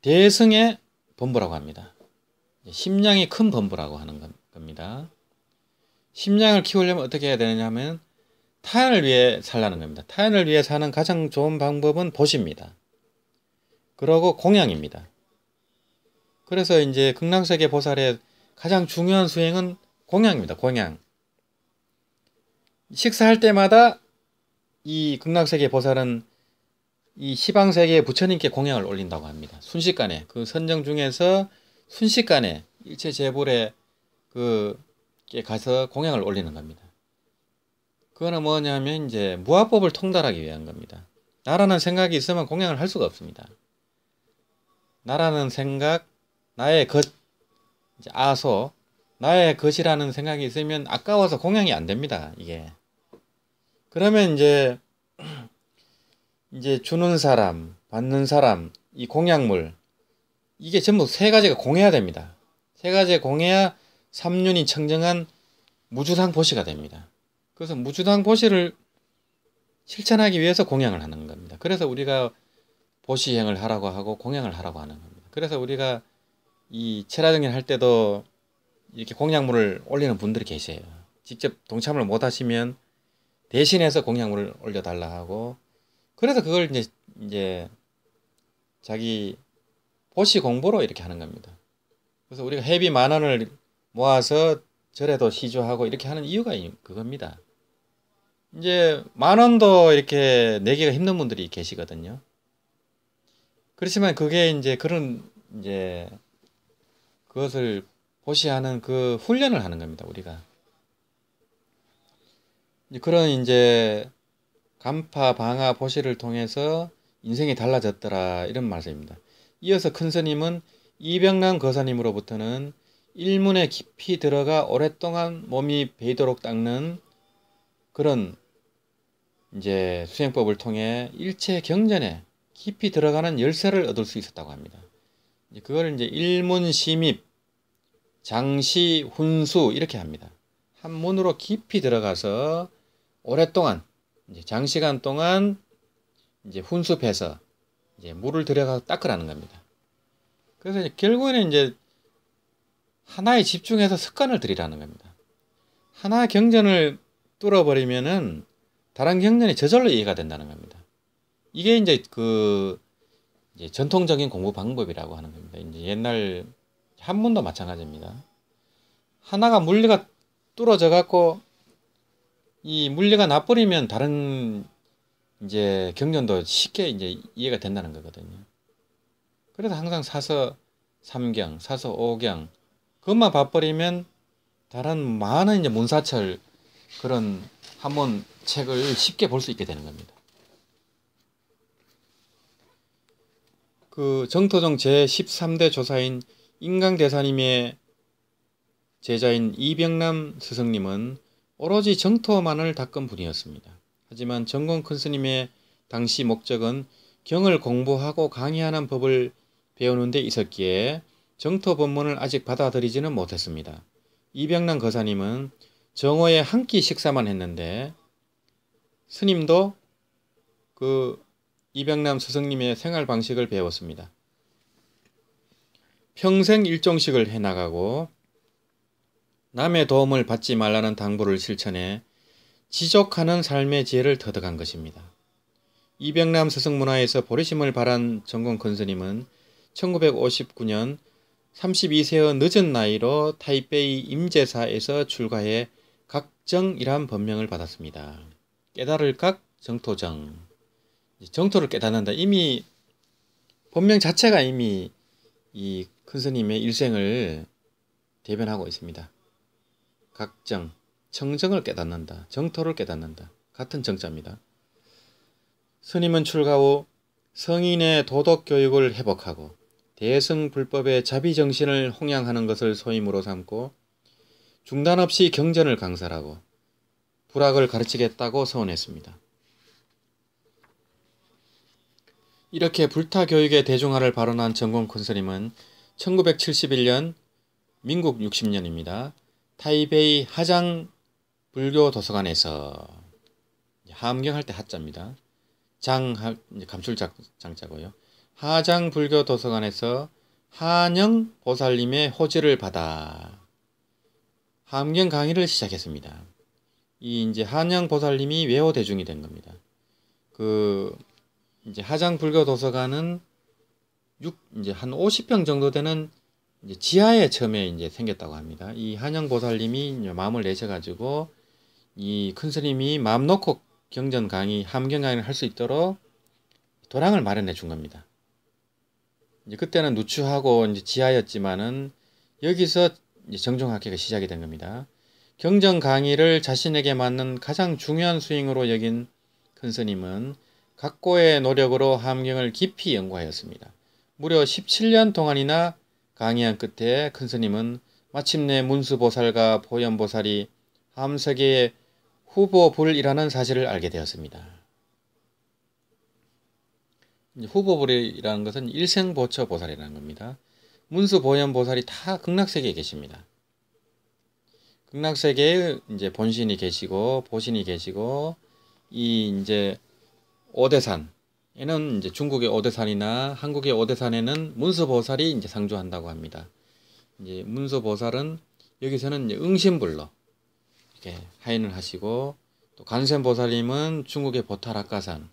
대승의 범부라고 합니다. 심량이 큰 범부라고 하는 겁니다. 심량을 키우려면 어떻게 해야 되느냐면 타인을 위해 살라는 겁니다. 타인을 위해 사는 가장 좋은 방법은 보시입니다. 그리고 공양입니다. 그래서 이제 극락세계 보살의 가장 중요한 수행은 공양입니다. 공양. 식사할 때마다 이 극락세계 보살은 이 시방세계의 부처님께 공양을 올린다고 합니다. 순식간에 그 선정 중에서 순식간에 일체 재불에 그게 가서 공양을 올리는 겁니다. 그거는 뭐냐면 이제 무아법을 통달하기 위한 겁니다. 나라는 생각이 있으면 공양을 할 수가 없습니다. 나라는 생각, 나의 것, 이제 아소, 나의 것이라는 생각이 있으면 아까워서 공양이 안 됩니다. 이게 그러면 이제 주는 사람, 받는 사람, 이 공약물, 이게 전부 세 가지가 공해야 됩니다. 세 가지가 공해야 삼륜이 청정한 무주당 보시가 됩니다. 그래서 무주당 보시를 실천하기 위해서 공양을 하는 겁니다. 그래서 우리가 보시행을 하라고 하고 공양을 하라고 하는 겁니다. 그래서 우리가 이 체라정연 할 때도 이렇게 공양물을 올리는 분들이 계세요. 직접 동참을 못 하시면 대신해서 공양물을 올려달라 하고, 그래서 그걸 이제 자기 보시 공부로 이렇게 하는 겁니다. 그래서 우리가 회비 10,000원을 모아서 절에도 시주하고 이렇게 하는 이유가 그겁니다. 이제 10,000원도 이렇게 내기가 힘든 분들이 계시거든요. 그렇지만 그게 이제 그것을 보시하는 그 훈련을 하는 겁니다. 우리가 그런 이제 간파, 방화, 보시를 통해서 인생이 달라졌더라, 이런 말씀입니다. 이어서 큰 스님은 이병남 거사님으로부터는 일문에 깊이 들어가 오랫동안 몸이 베이도록 닦는 그런 이제 수행법을 통해 일체 경전에 깊이 들어가는 열쇠를 얻을 수 있었다고 합니다. 그걸 이제 일문 심입, 장시, 훈수 이렇게 합니다. 한 문으로 깊이 들어가서 오랫동안 이제 장시간 동안 이제 훈수해서 이제 물을 들여가서 닦으라는 겁니다. 그래서 이제 결국에는 이제 하나에 집중해서 습관을 들이라는 겁니다. 하나 경전을 뚫어버리면은 다른 경전이 저절로 이해가 된다는 겁니다. 이게 이제 이제 전통적인 공부 방법이라고 하는 겁니다. 이제 옛날 한문도 마찬가지입니다. 하나가 물리가 뚫어져 갖고 이 물리가 나버리면 다른 이제 경전도 쉽게 이제 이해가 된다는 거거든요. 그래서 항상 사서 3경, 사서 5경 그것만 봐버리면 다른 많은 이제 문사철 그런 한문 책을 쉽게 볼 수 있게 되는 겁니다. 그 정토정 제13대 조사인 인강대사님의 제자인 이병남 스승님은 오로지 정토만을 닦은 분이었습니다. 하지만 정공 큰 스님의 당시 목적은 경을 공부하고 강의하는 법을 배우는 데 있었기에 정토 법문을 아직 받아들이지는 못했습니다. 이병남 거사님은 정오에 한 끼 식사만 했는데 스님도 그 이병남 스승님의 생활 방식을 배웠습니다. 평생 일종식을 해나가고 남의 도움을 받지 말라는 당부를 실천해 지족하는 삶의 지혜를 터득한 것입니다. 이병남 스승 문화에서 보리심을 발한 정공 큰 스님은 1959년 32세의 늦은 나이로 타이베이 임제사에서 출가해 각정이란 법명을 받았습니다. 깨달을 각 정토정, 정토를 깨닫는다. 이미 법명 자체가 이미 이 큰 스님의 일생을 대변하고 있습니다. 각정, 청정을 깨닫는다. 정토를 깨닫는다. 같은 정자입니다. 스님은 출가 후 성인의 도덕 교육을 회복하고 대승불법의 자비정신을弘扬하는 것을 소임으로 삼고 중단 없이 경전을 강설하고 불학을 가르치겠다고 서원했습니다. 이렇게 불타교육의 대중화를 발언한 정공 큰 스님은 1971년 민국 60년입니다. 타이베이 하장 불교 도서관에서 하암경할 때 하자입니다. 감출자 장자고요. 하장 불교 도서관에서 한영 보살님의 호지를 받아 하암경 강의를 시작했습니다. 이 이제 한영 보살님이 외호 대중이 된 겁니다. 이제 하장 불교 도서관은 이제 한 50평 정도 되는 이제 지하에 처음에 이제 생겼다고 합니다. 이 한영 보살님이 이제 마음을 내셔가지고 이 큰 스님이 마음 놓고 경전 강의, 함경 강의를 할 수 있도록 도량을 마련해 준 겁니다. 이제 그때는 누추하고 이제 지하였지만은 여기서 이제 정종학회가 시작이 된 겁니다. 경전 강의를 자신에게 맞는 가장 중요한 수행으로 여긴 큰 스님은 각고의 노력으로 함경을 깊이 연구하였습니다. 무려 17년 동안이나 강의한 끝에 큰 스님은 마침내 문수보살과 보현보살이 함석의 후보불이라는 사실을 알게 되었습니다. 후보불이라는 것은 일생보처보살이라는 겁니다. 문수보현보살이 다 극락세계에 계십니다. 극락세계에 이제 본신이 계시고 보신이 계시고 이 이제 오대산에는 이제 중국의 오대산이나 한국의 오대산에는 문수보살이 이제 상주한다고 합니다. 이제 문수보살은 여기서는 이제 응신불로 이렇게 하인을 하시고 또 관세음보살님은 중국의 보타락가산,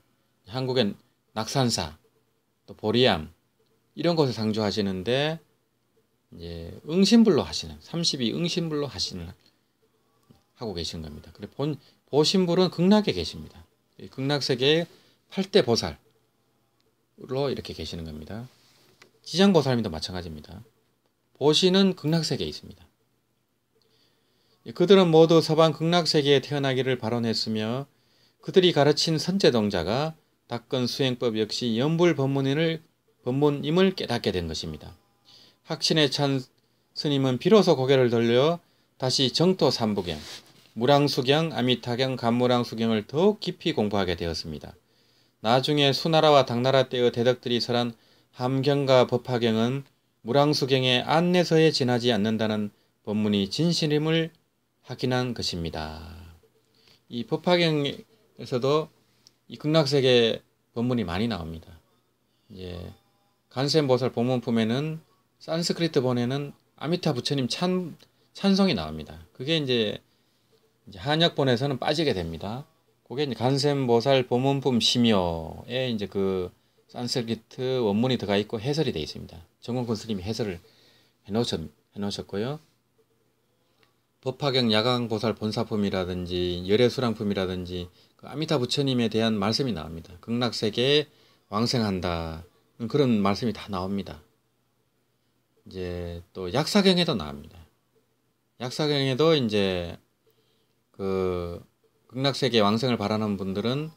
한국의 낙산사, 또 보리암 이런 곳에 상주하시는데 이제 응신불로 하시는 32 응신불로 하시는 하고 계신 겁니다. 그래 보신불은 극락에 계십니다. 극락세계의 8대 보살로 이렇게 계시는 겁니다. 지장보살님도 마찬가지입니다. 보신은 극락세계에 있습니다. 그들은 모두 서방 극락세계에 태어나기를 바라냈으며 그들이 가르친 선제동자가 닦은 수행법 역시 연불법문임을 깨닫게 된 것입니다. 학신에 찬 스님은 비로소 고개를 돌려 다시 정토 삼부경, 무량수경, 아미타경, 간무량수경을 더욱 깊이 공부하게 되었습니다. 나중에 수나라와 당나라 때의 대덕들이 설한 함경과 법화경은 무량수경의 안내서에 지나지 않는다는 법문이 진실임을 확인한 것입니다. 이 법화경에서도 이 극락세계 법문이 많이 나옵니다. 이제 간센보살 법문품에는 산스크리트 본에는 아미타 부처님 찬송이 나옵니다. 그게 이제 한역본에서는 빠지게 됩니다. 그게 이제 간센보살 법문품 심요에 이제 그 산스크리트 원문이 들어가 있고 해설이 되어 있습니다. 정원근 스님이 해설을 해놓으셨고요. 법화경 야광보살 본사품이라든지 열애수랑품이라든지 그 아미타 부처님에 대한 말씀이 나옵니다. 극락세계에 왕생한다 그런 말씀이 다 나옵니다. 이제 또 약사경에도 나옵니다. 약사경에도 이제 그 극락세계 왕생을 바라는 분들은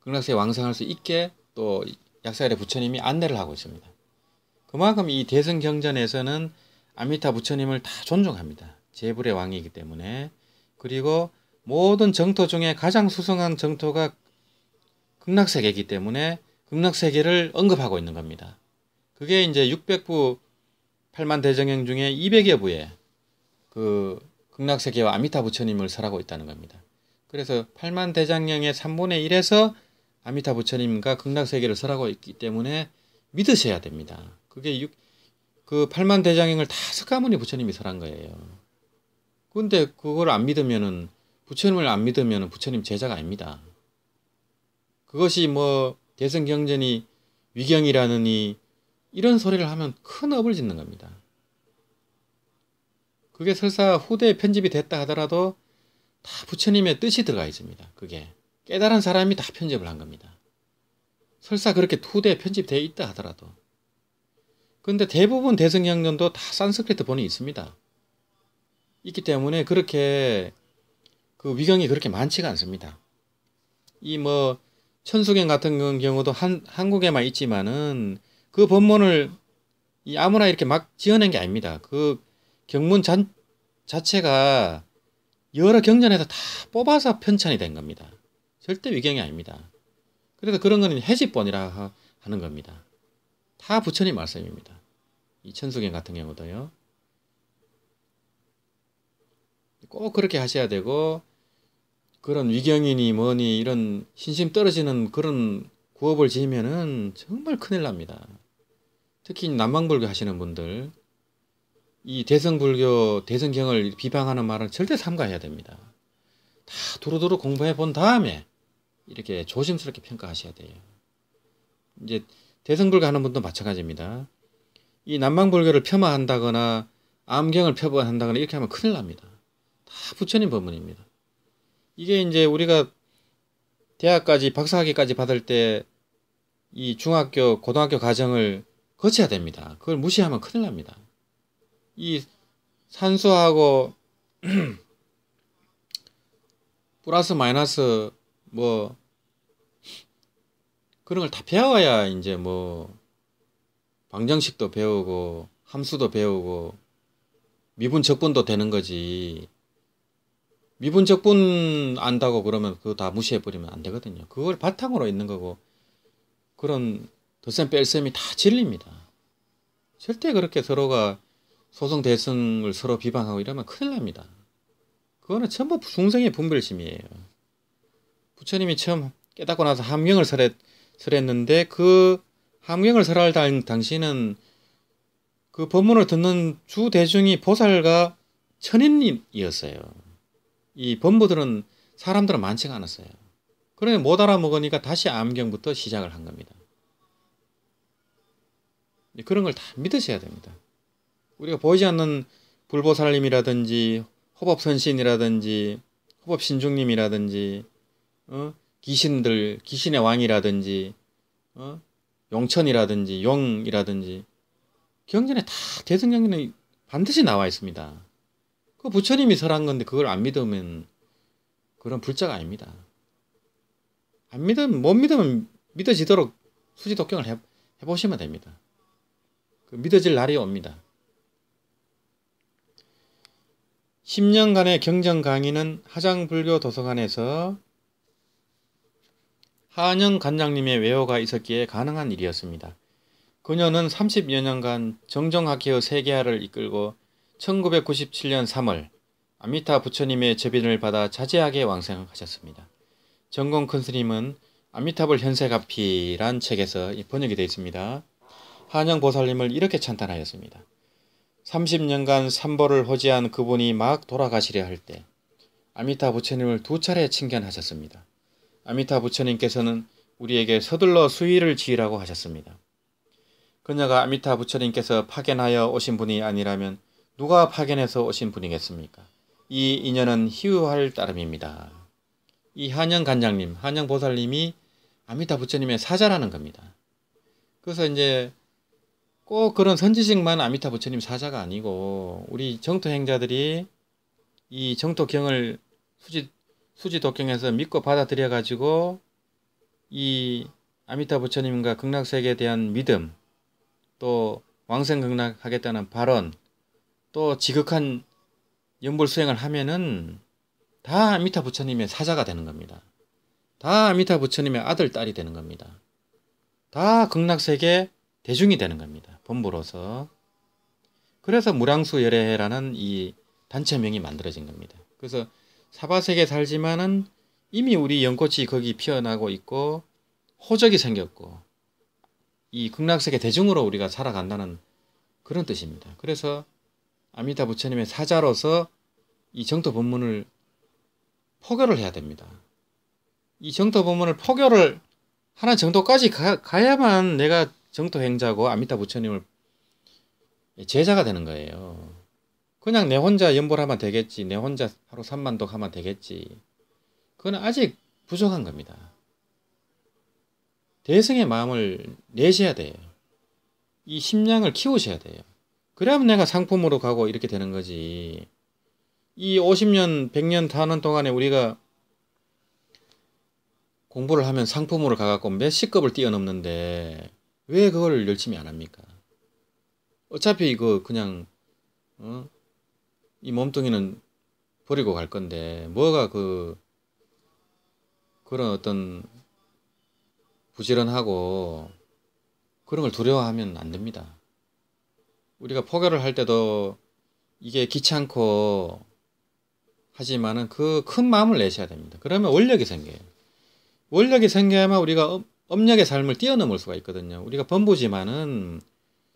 극락세계 왕생할 수 있게 또 약사열의 부처님이 안내를 하고 있습니다. 그만큼 이 대승경전에서는 아미타 부처님을 다 존중합니다. 제불의 왕이기 때문에. 그리고 모든 정토 중에 가장 수성한 정토가 극락세계이기 때문에 극락세계를 언급하고 있는 겁니다. 그게 이제 600부 8만 대정행 중에 200여 부에 그 극락세계와 아미타 부처님을 설하고 있다는 겁니다. 그래서 8만 대장경의 3분의 1에서 아미타 부처님과 극락세계를 설하고 있기 때문에 믿으셔야 됩니다. 그게 그 8만 대장경을 다 석가모니 부처님이 설한 거예요. 근데 그걸 안 믿으면은 부처님을 안 믿으면은 부처님 제자가 아닙니다. 그것이 뭐 대승경전이 위경이라느니 이런 소리를 하면 큰 업을 짓는 겁니다. 그게 설사 후대에 편집이 됐다 하더라도 다 부처님의 뜻이 들어가 있습니다. 그게 깨달은 사람이 다 편집을 한 겁니다. 설사 그렇게 후대에 편집되어 있다 하더라도. 근데 대부분 대승경전도 다 산스크리트 본이 있습니다. 있기 때문에 그렇게 그 위경이 그렇게 많지가 않습니다. 이 뭐 천수경 같은 경우도 한국에만 있지만은 그 본문을 아무나 이렇게 막 지어낸 게 아닙니다. 그 경문 자체가 여러 경전에서 다 뽑아서 편찬이 된 겁니다. 절대 위경이 아닙니다. 그래서 그런 거는 해집본이라 하는 겁니다. 다 부처님 말씀입니다. 이 천수경 같은 경우도요. 꼭 그렇게 하셔야 되고 그런 위경이니 뭐니 이런 신심 떨어지는 그런 구업을 지으면은 정말 큰일 납니다. 특히 남방불교 하시는 분들 이 대성불교 대성경을 비방하는 말은 절대 삼가해야 됩니다. 다 두루두루 공부해 본 다음에 이렇게 조심스럽게 평가하셔야 돼요. 이제 대성불교 하는 분도 마찬가지입니다. 이 남방불교를 폄하한다거나 암경을 폄하한다거나 이렇게 하면 큰일 납니다. 다 부처님 법문입니다. 이게 이제 우리가 대학까지 박사학위까지 받을 때 이 중학교, 고등학교 과정을 거쳐야 됩니다. 그걸 무시하면 큰일 납니다. 이 산수하고 플러스 마이너스 뭐 그런 걸 다 배워야 이제 뭐 방정식도 배우고 함수도 배우고 미분 적분도 되는 거지. 미분 적분 안다고 그러면 그거 다 무시해버리면 안 되거든요. 그걸 바탕으로 있는 거고 그런 덧셈 뺄셈이 다 진리입니다. 절대 그렇게 서로가 소송 대승을 서로 비방하고 이러면 큰일 납니다. 그거는 전부 중생의 분별심이에요. 부처님이 처음 깨닫고 나서 함경을 설했는데 그 함경을 설할 당시는 그 법문을 듣는 주 대중이 보살과 천인이었어요. 이 법무들은 사람들은 많지가 않았어요. 그러니 못 알아먹으니까 다시 암경부터 시작을 한 겁니다. 그런 걸 다 믿으셔야 됩니다. 우리가 보이지 않는 불보살님이라든지 호법선신이라든지 호법신중님이라든지 귀신들, 귀신의 왕이라든지 용천이라든지 용이라든지 경전에 다 대승경전에 반드시 나와 있습니다. 그 부처님이 설한 건데 그걸 안 믿으면 그런 불자가 아닙니다. 못 믿으면 믿어지도록 수지독경을 해보시면 됩니다. 그 믿어질 날이 옵니다. 10년간의 경전 강의는 하장불교 도서관에서 하은영 관장님의 외호가 있었기에 가능한 일이었습니다. 그녀는 30여 년간 정정학회의 세계화를 이끌고 1997년 3월 아미타 부처님의 접인을 받아 자제하게 왕생하셨습니다. 정공 큰 스님은 아미타불 현세가피란 책에서 번역이 되어 있습니다. 한영 보살님을 이렇게 찬탄하였습니다. 30년간 삼보를 호지한 그분이 막 돌아가시려 할 때 아미타 부처님을 2차례 칭견하셨습니다. 아미타 부처님께서는 우리에게 서둘러 수의를 지으라고 하셨습니다. 그녀가 아미타 부처님께서 파견하여 오신 분이 아니라면 누가 파견해서 오신 분이겠습니까? 이 인연은 희유할 따름입니다. 이 한영 관장님, 한영 보살님이 아미타 부처님의 사자라는 겁니다. 그래서 이제 꼭 그런 선지식만 아미타 부처님 사자가 아니고 우리 정토행자들이 이 정토경을 수지독경에서 믿고 받아들여 가지고 이 아미타 부처님과 극락세계에 대한 믿음, 또 왕생극락하겠다는 발언, 또 지극한 염불수행을 하면은 다 아미타 부처님의 사자가 되는 겁니다. 다 아미타 부처님의 아들, 딸이 되는 겁니다. 다 극락세계 대중이 되는 겁니다. 본부로서. 그래서 무량수열애라는 이 단체명이 만들어진 겁니다. 그래서 사바세계에 살지만은 이미 우리 연꽃이 거기 피어나고 있고 호적이 생겼고 이 극락세계 대중으로 우리가 살아간다는 그런 뜻입니다. 그래서 아미타 부처님의 사자로서 이 정토 법문을 포교를 해야 됩니다. 이 정토 법문을 포교를 하는 정도까지 가야만 내가 정토 행자고 아미타 부처님을 제자가 되는 거예요. 그냥 내 혼자 연불하면 되겠지. 내 혼자 하루 3만독 하면 되겠지. 그건 아직 부족한 겁니다. 대승의 마음을 내셔야 돼요. 이 심량을 키우셔야 돼요. 그래야만 내가 상품으로 가고 이렇게 되는 거지. 이 50년, 100년 타는 동안에 우리가 공부를 하면 상품으로 가갖고 몇십 급을 뛰어넘는데 왜 그걸 열심히 안 합니까? 어차피 이거 그냥 이 몸뚱이는 버리고 갈 건데 뭐가 그런 어떤 부지런하고 그런 걸 두려워하면 안 됩니다. 우리가 포교를 할 때도 이게 귀찮고 하지만은 그 큰 마음을 내셔야 됩니다. 그러면 원력이 생겨요. 원력이 생겨야만 우리가 업력의 삶을 뛰어넘을 수가 있거든요. 우리가 범부지만은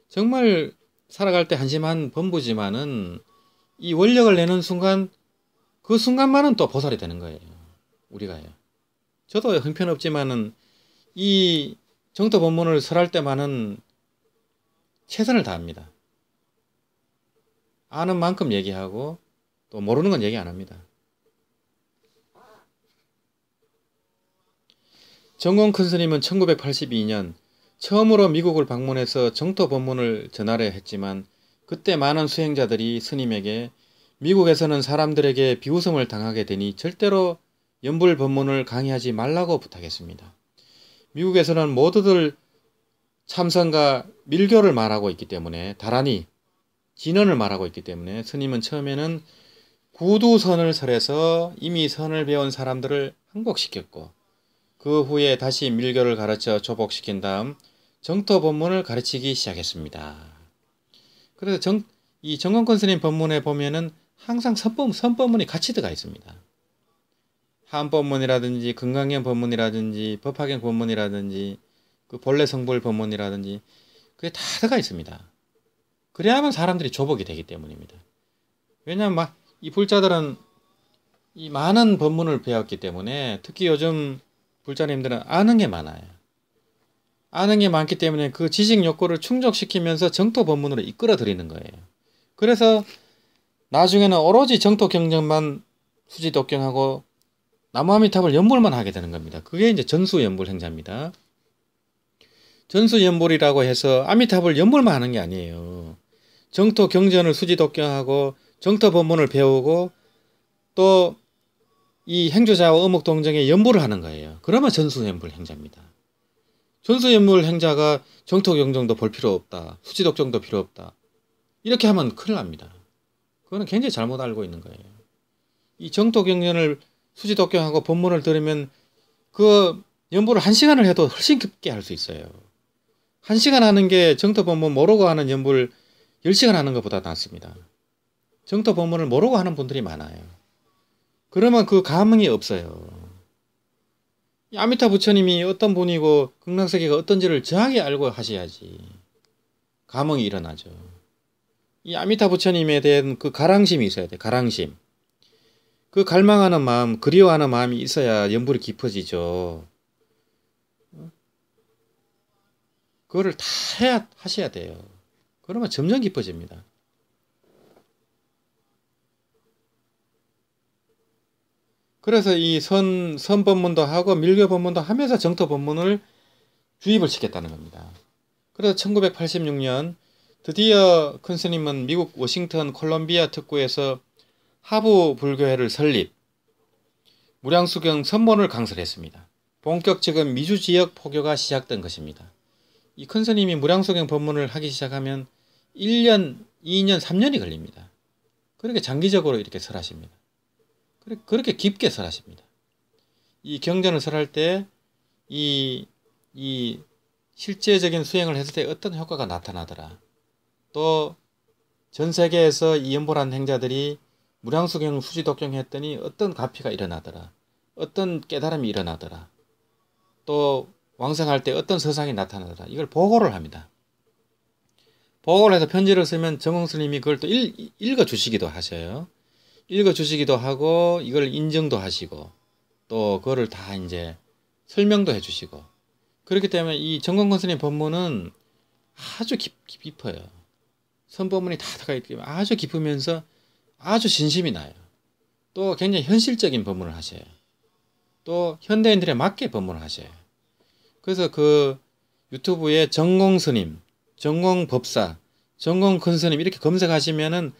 정말 살아갈 때 한심한 범부지만은 이 원력을 내는 순간 그 순간만은 또 보살이 되는 거예요. 우리가요. 저도 형편없지만은 이 정토 법문을 설할 때만은 최선을 다합니다. 아는 만큼 얘기하고 또 모르는 건 얘기 안 합니다. 정공 큰 스님은 1982년 처음으로 미국을 방문해서 정토 법문을 전하려 했지만 그때 많은 수행자들이 스님에게 미국에서는 사람들에게 비웃음을 당하게 되니 절대로 연불 법문을 강의하지 말라고 부탁했습니다. 미국에서는 모두들 참선과 밀교를 말하고 있기 때문에 다란히 진언을 말하고 있기 때문에 스님은 처음에는 구두선을 설해서 이미 선을 배운 사람들을 항복시켰고 그 후에 다시 밀교를 가르쳐 조복시킨 다음 정토 법문을 가르치기 시작했습니다. 그래서 이 정공권 스님 법문에 보면은 항상 선법문이 같이 들어가 있습니다. 한법문이라든지 금강경 법문이라든지 법화경 법문이라든지 그 본래 성불 법문이라든지 그게 다 들어가 있습니다. 그래야만 사람들이 조복이 되기 때문입니다. 왜냐하면 이 불자들은 이 많은 법문을 배웠기 때문에 특히 요즘 불자님들은 아는 게 많아요. 아는 게 많기 때문에 그 지식 욕구를 충족시키면서 정토 법문으로 이끌어 들이는 거예요. 그래서 나중에는 오로지 정토 경전만 수지독경하고 나무아미탑을 연불만 하게 되는 겁니다. 그게 이제 전수연불 행자입니다. 전수연불이라고 해서 아미탑을 연불만 하는 게 아니에요. 정토 경전을 수지독경하고 정토 법문을 배우고 또 이 행조자와 어묵동정에 연불을 하는 거예요. 그러면 전수연불 행자입니다. 전수연불 행자가 정토 경전도 볼 필요 없다. 수지독경도 필요 없다. 이렇게 하면 큰일 납니다. 그거는 굉장히 잘못 알고 있는 거예요. 이 정토 경전을 수지독경하고 법문을 들으면 그 연불을 1시간을 해도 훨씬 깊게 할 수 있어요. 1시간 하는 게 정토 법문 모르고 하는 연불 10시간 하는 것보다 낫습니다. 정토 법문을 모르고 하는 분들이 많아요. 그러면 그 감흥이 없어요. 이 아미타 부처님이 어떤 분이고 극락세계가 어떤지를 정확히 알고 하셔야지 감흥이 일어나죠. 이 아미타 부처님에 대한 그 가랑심이 있어야 돼. 가랑심. 그 갈망하는 마음, 그리워하는 마음이 있어야 연불이 깊어지죠. 그거를 다 하셔야 돼요. 그러면 점점 깊어집니다. 그래서 이 선법문도 하고 밀교법문도 하면서 정토법문을 주입을 시켰다는 겁니다. 그래서 1986년 드디어 큰 스님은 미국 워싱턴 콜롬비아 특구에서 하부 불교회를 설립, 무량수경 선본을 강설했습니다. 본격적인 미주 지역 포교가 시작된 것입니다. 이 큰 스님이 무량수경 법문을 하기 시작하면 1년, 2년, 3년이 걸립니다. 그렇게 장기적으로 이렇게 설하십니다. 그렇게 깊게 설하십니다. 이 경전을 설할 때 이 실제적인 수행을 했을 때 어떤 효과가 나타나더라. 또 전 세계에서 이 연불한 행자들이 무량수경 수지독경 했더니 어떤 가피가 일어나더라. 어떤 깨달음이 일어나더라. 또 왕성할 때 어떤 서상이 나타나더라. 이걸 보고를 합니다. 보고를 해서 편지를 쓰면 정홍스님이 그걸 또 읽어주시기도 하셔요. 읽어주시기도 하고 이걸 인정도 하시고 또 그거를 다 이제 설명도 해주시고 그렇기 때문에 이 정공권스님 법문은 아주 깊어요. 선법문이 다 들어가 있기 때문에 아주 깊으면서 아주 진심이 나요. 또 굉장히 현실적인 법문을 하셔요. 또 현대인들에 맞게 법문을 하셔요. 그래서 그 유튜브에 정공스님, 정공법사, 정공큰스님 이렇게 검색하시면은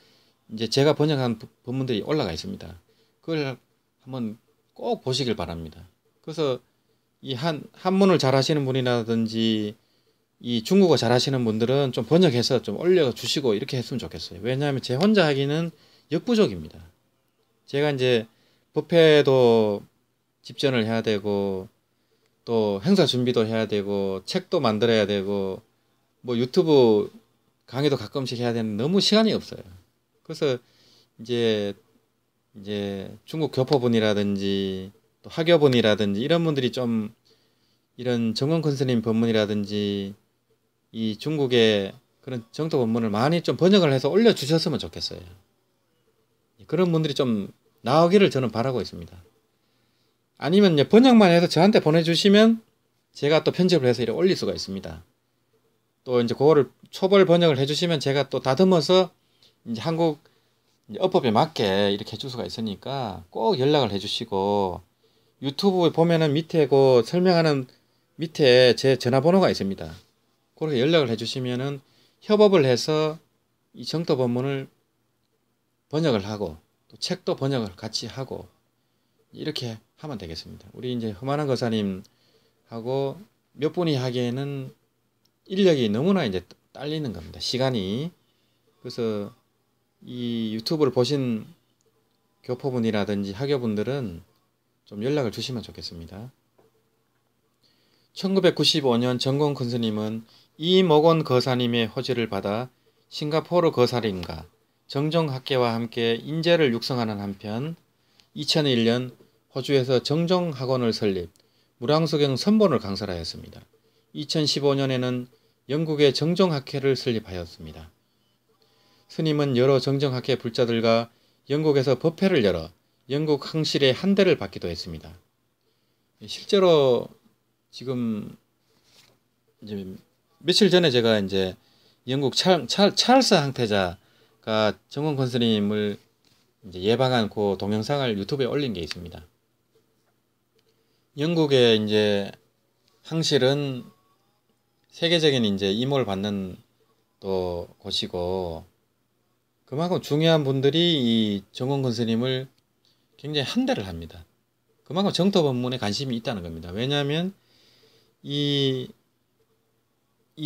이제 제가 번역한 법문들이 올라가 있습니다. 그걸 한번 꼭 보시길 바랍니다. 그래서 이 한문을 잘 하시는 분이라든지 이 중국어 잘 하시는 분들은 좀 번역해서 좀 올려주시고 이렇게 했으면 좋겠어요. 왜냐하면 제 혼자 하기는 역부족입니다. 제가 이제 법회도 집전을 해야 되고 또 행사 준비도 해야 되고 책도 만들어야 되고 뭐 유튜브 강의도 가끔씩 해야 되는데 너무 시간이 없어요. 그래서 이제 중국 교포분이라든지 또 화교분이라든지 이런 분들이 좀 이런 정원큰 스님 법문이라든지 이 중국의 그런 정토 법문을 많이 좀 번역을 해서 올려주셨으면 좋겠어요. 그런 분들이 좀 나오기를 저는 바라고 있습니다. 아니면 이제 번역만 해서 저한테 보내주시면 제가 또 편집을 해서 이렇게 올릴 수가 있습니다. 또 이제 그거를 초벌 번역을 해주시면 제가 또 다듬어서 이제 한국 어법에 맞게 이렇게 해줄 수가 있으니까 꼭 연락을 해주시고 유튜브에 보면은 밑에 그 설명하는 밑에 제 전화번호가 있습니다. 그렇게 연락을 해주시면은 협업을 해서 이 정토 법문을 번역을 하고 또 책도 번역을 같이 하고 이렇게 하면 되겠습니다. 우리 이제 허만한 거사님하고 몇 분이 하기에는 인력이 너무나 이제 딸리는 겁니다. 시간이. 그래서 이 유튜브를 보신 교포분이라든지 학교분들은 좀 연락을 주시면 좋겠습니다. 1995년 정공 큰 스님은 이목원 거사님의 호지를 받아 싱가포르 거사님과 정종학계와 함께 인재를 육성하는 한편 2001년 호주에서 정종학원을 설립, 무량수경 선본을 강설하였습니다. 2015년에는 영국의 정종학회를 설립하였습니다. 스님은 여러 정종학회 불자들과 영국에서 법회를 열어 영국 항실의 한대를 받기도 했습니다. 실제로 지금 이제 며칠 전에 제가 이제 영국 찰스 항태자가 정원 권스님을 이제 예방한 그 동영상을 유튜브에 올린 게 있습니다. 영국의 이제 항실은 세계적인 이제 이목을 받는 또 곳이고 그만큼 중요한 분들이 이 정원 권스님을 굉장히 한대를 합니다. 그만큼 정토 법문에 관심이 있다는 겁니다. 왜냐하면 이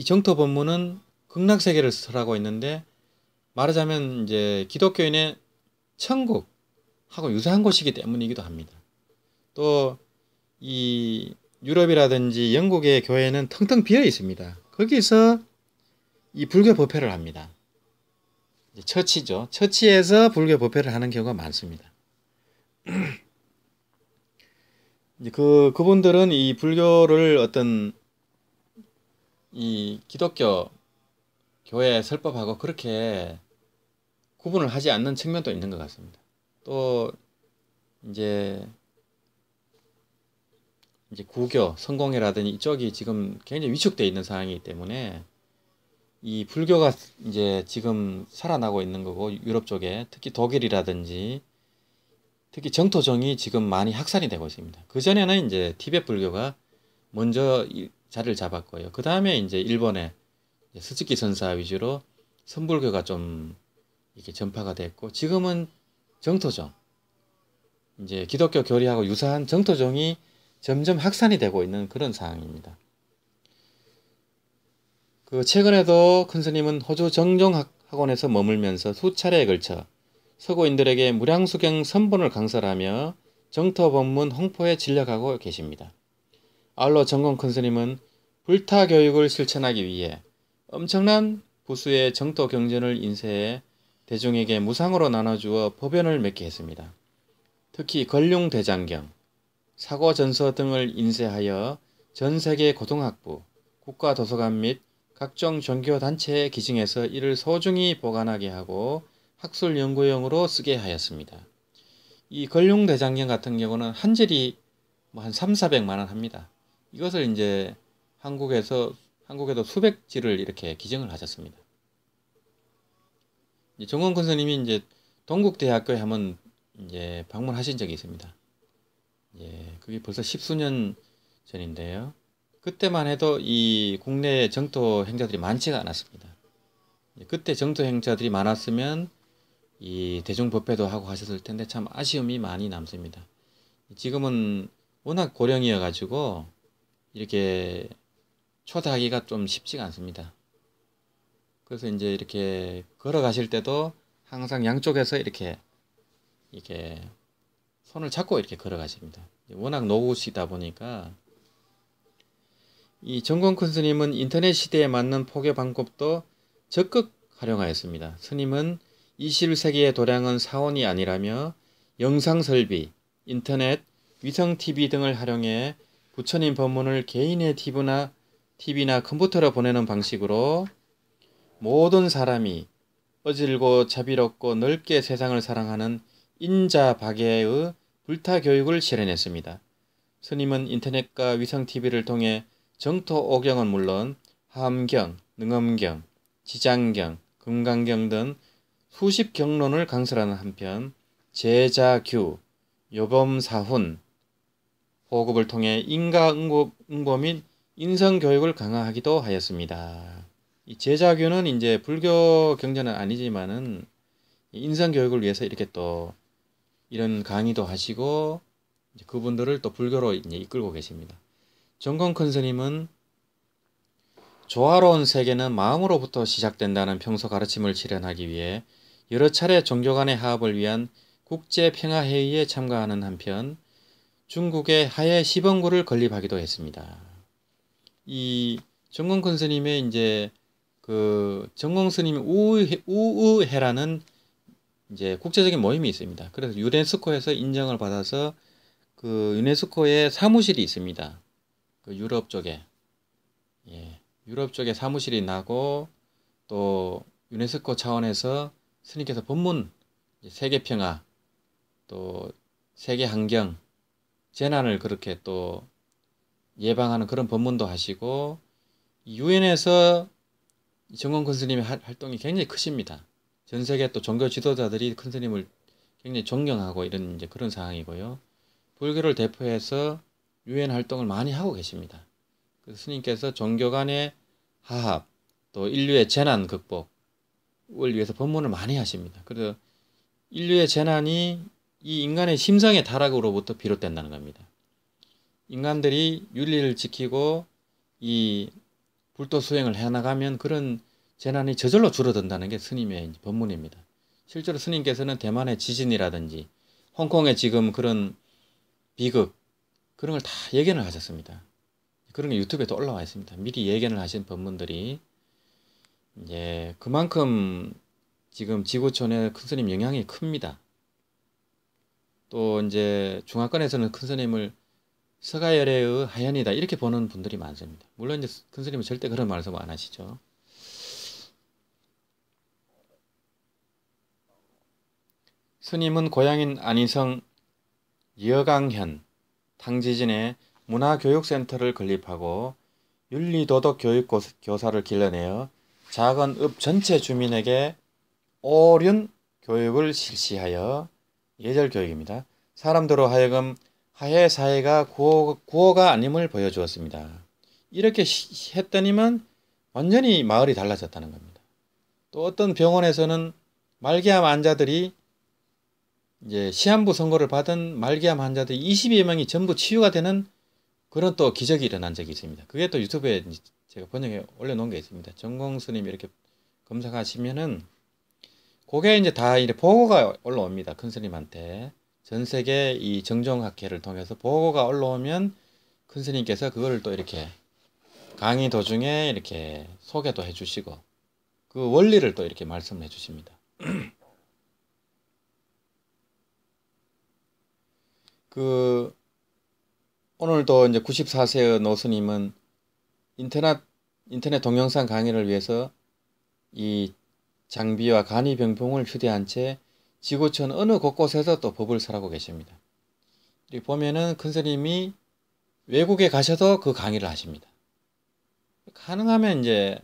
정토 법문은 극락세계를 설하고 있는데 말하자면 이제 기독교인의 천국하고 유사한 곳이기 때문이기도 합니다. 또 이 유럽이라든지 영국의 교회는 텅텅 비어 있습니다. 거기서 이 불교 법회를 합니다. 처치죠. 처치에서 불교 법회를 하는 경우가 많습니다. 그분들은 이 불교를 어떤 이 기독교 교회 설법하고 그렇게 구분을 하지 않는 측면도 있는 것 같습니다. 또 이제 구교, 성공회라든지 이쪽이 지금 굉장히 위축되어 있는 상황이기 때문에 이 불교가 이제 지금 살아나고 있는 거고 유럽 쪽에 특히 독일이라든지 특히 정토종이 지금 많이 확산이 되고 있습니다. 그 전에는 이제 티베트 불교가 먼저 자리를 잡았고요. 그 다음에 이제 일본의 스즈키 선사 위주로 선불교가 좀 이렇게 전파가 됐고 지금은 정토종, 이제 기독교 교리하고 유사한 정토종이 점점 확산이 되고 있는 그런 상황입니다. 최근에도 큰 스님은 호주 정종학원에서 머물면서 수차례에 걸쳐 서구인들에게 무량수경 선본을 강설하며 정토 법문 홍포에 진력하고 계십니다. 아울러 정공 큰 스님은 불타 교육을 실천하기 위해 엄청난 부수의 정토 경전을 인쇄해 대중에게 무상으로 나눠주어 법연을 맺게 했습니다. 특히 걸륭대장경, 사고전서 등을 인쇄하여 전세계 고등학부, 국가도서관 및 각종 종교단체에 기증해서 이를 소중히 보관하게 하고 학술연구용으로 쓰게 하였습니다. 이 걸륭대장경 같은 경우는 한 질이 한 3,400만원 합니다. 이것을 이제 한국에도 수백 질을 이렇게 기증을 하셨습니다. 정원 큰 스님이 이제 동국대학교에 한번 이제 방문하신 적이 있습니다. 그게 벌써 10수년 전인데요. 그때만 해도 이 국내 정토 행자들이 많지가 않았습니다. 그때 정토 행자들이 많았으면 이 대중법회도 하고 하셨을 텐데 참 아쉬움이 많이 남습니다. 지금은 워낙 고령이어 가지고 이렇게 초대하기가 좀 쉽지가 않습니다. 그래서 이제 이렇게 걸어가실 때도 항상 양쪽에서 이렇게 손을 잡고 이렇게 걸어가십니다. 워낙 노후시다 보니까 이 정공 큰 스님은 인터넷 시대에 맞는 포교 방법도 적극 활용하였습니다. 스님은 21세기의 도량은 사원이 아니라며 영상설비, 인터넷, 위성TV 등을 활용해 부처님 법문을 개인의 TV나 컴퓨터로 보내는 방식으로 모든 사람이 어질고 자비롭고 넓게 세상을 사랑하는 인자박애의 불타교육을 실현했습니다. 스님은 인터넷과 위성TV를 통해 정토오경은 물론 함경, 능엄경, 지장경, 금강경 등 수십 경론을 강설하는 한편 제자규, 요범사훈, 호급을 통해 인가응보 및 인성교육을 강화하기도 하였습니다. 이 제자규는 이제 불교 경전은 아니지만은 인성교육을 위해서 이렇게 또 이런 강의도 하시고 그분들을 또 불교로 이제 이끌고 계십니다. 정공 큰 스님은 조화로운 세계는 마음으로부터 시작된다는 평소 가르침을 실현하기 위해 여러 차례 종교 간의 화합을 위한 국제평화회의에 참가하는 한편 중국의 하해 시범구를 건립하기도 했습니다. 이 정공근 스님의 이제 그 정공 스님 우의회라는 이제 국제적인 모임이 있습니다. 그래서 유네스코에서 인정을 받아서 그 유네스코에 사무실이 있습니다. 그 유럽 쪽에, 예, 유럽 쪽에 사무실이 나고 또 유네스코 차원에서 스님께서 법문, 세계평화, 또 세계환경, 재난을 그렇게 또 예방하는 그런 법문도 하시고 유엔에서 정공근 스님의 활동이 굉장히 크십니다. 전 세계 또 종교 지도자들이 큰 스님을 굉장히 존경하고 이런 이제 그런 상황이고요. 불교를 대표해서 유엔 활동을 많이 하고 계십니다. 그래서 스님께서 종교 간의 화합, 또 인류의 재난 극복을 위해서 법문을 많이 하십니다. 그래서 인류의 재난이 이 인간의 심성의 타락으로부터 비롯된다는 겁니다. 인간들이 윤리를 지키고 이 불도 수행을 해나가면 그런 재난이 저절로 줄어든다는 게 스님의 법문입니다. 실제로 스님께서는 대만의 지진이라든지 홍콩의 지금 그런 비극 그런 걸 다 예견을 하셨습니다. 그런 게 유튜브에도 올라와 있습니다. 미리 예견을 하신 법문들이 이제 그만큼 지금 지구촌에 큰 스님 영향이 큽니다. 또 이제 중화권에서는 큰 스님을 서가열애의 하연이다 이렇게 보는 분들이 많습니다. 물론 이제 큰 스님은 절대 그런 말씀 안 하시죠. 스님은 고향인 안희성 여강현 탕지진에 문화교육센터를 건립하고 윤리도덕교육교사를 길러내어 작은 읍 전체 주민에게 오륜 교육을 실시하여 예절교육입니다. 사람들로 하여금 하해 사회가 구호가 아님을 보여주었습니다. 이렇게 했더니만 완전히 마을이 달라졌다는 겁니다. 또 어떤 병원에서는 말기암 환자들이 이제 시한부 선고를 받은 말기암 환자들이 22여 명이 전부 치유가 되는 그런 또 기적이 일어난 적이 있습니다. 그게 또 유튜브에 제가 번역해 올려놓은 게 있습니다. 정공 스님 이렇게 검색하시면은 그게 이제 다 이제 보고가 올라옵니다. 큰 스님한테 전 세계 이 정종학회를 통해서 보고가 올라오면 큰 스님께서 그거를 또 이렇게 강의 도중에 이렇게 소개도 해주시고 그 원리를 또 이렇게 말씀해 주십니다. 그 오늘도 이제 94세의 노스님은 인터넷 동영상 강의를 위해서 이 장비와 간이병풍을 휴대한 채 지구촌 어느 곳곳에서 또 법을 설하고 계십니다. 이렇게 보면은 큰 스님이 외국에 가셔도 그 강의를 하십니다. 가능하면 이제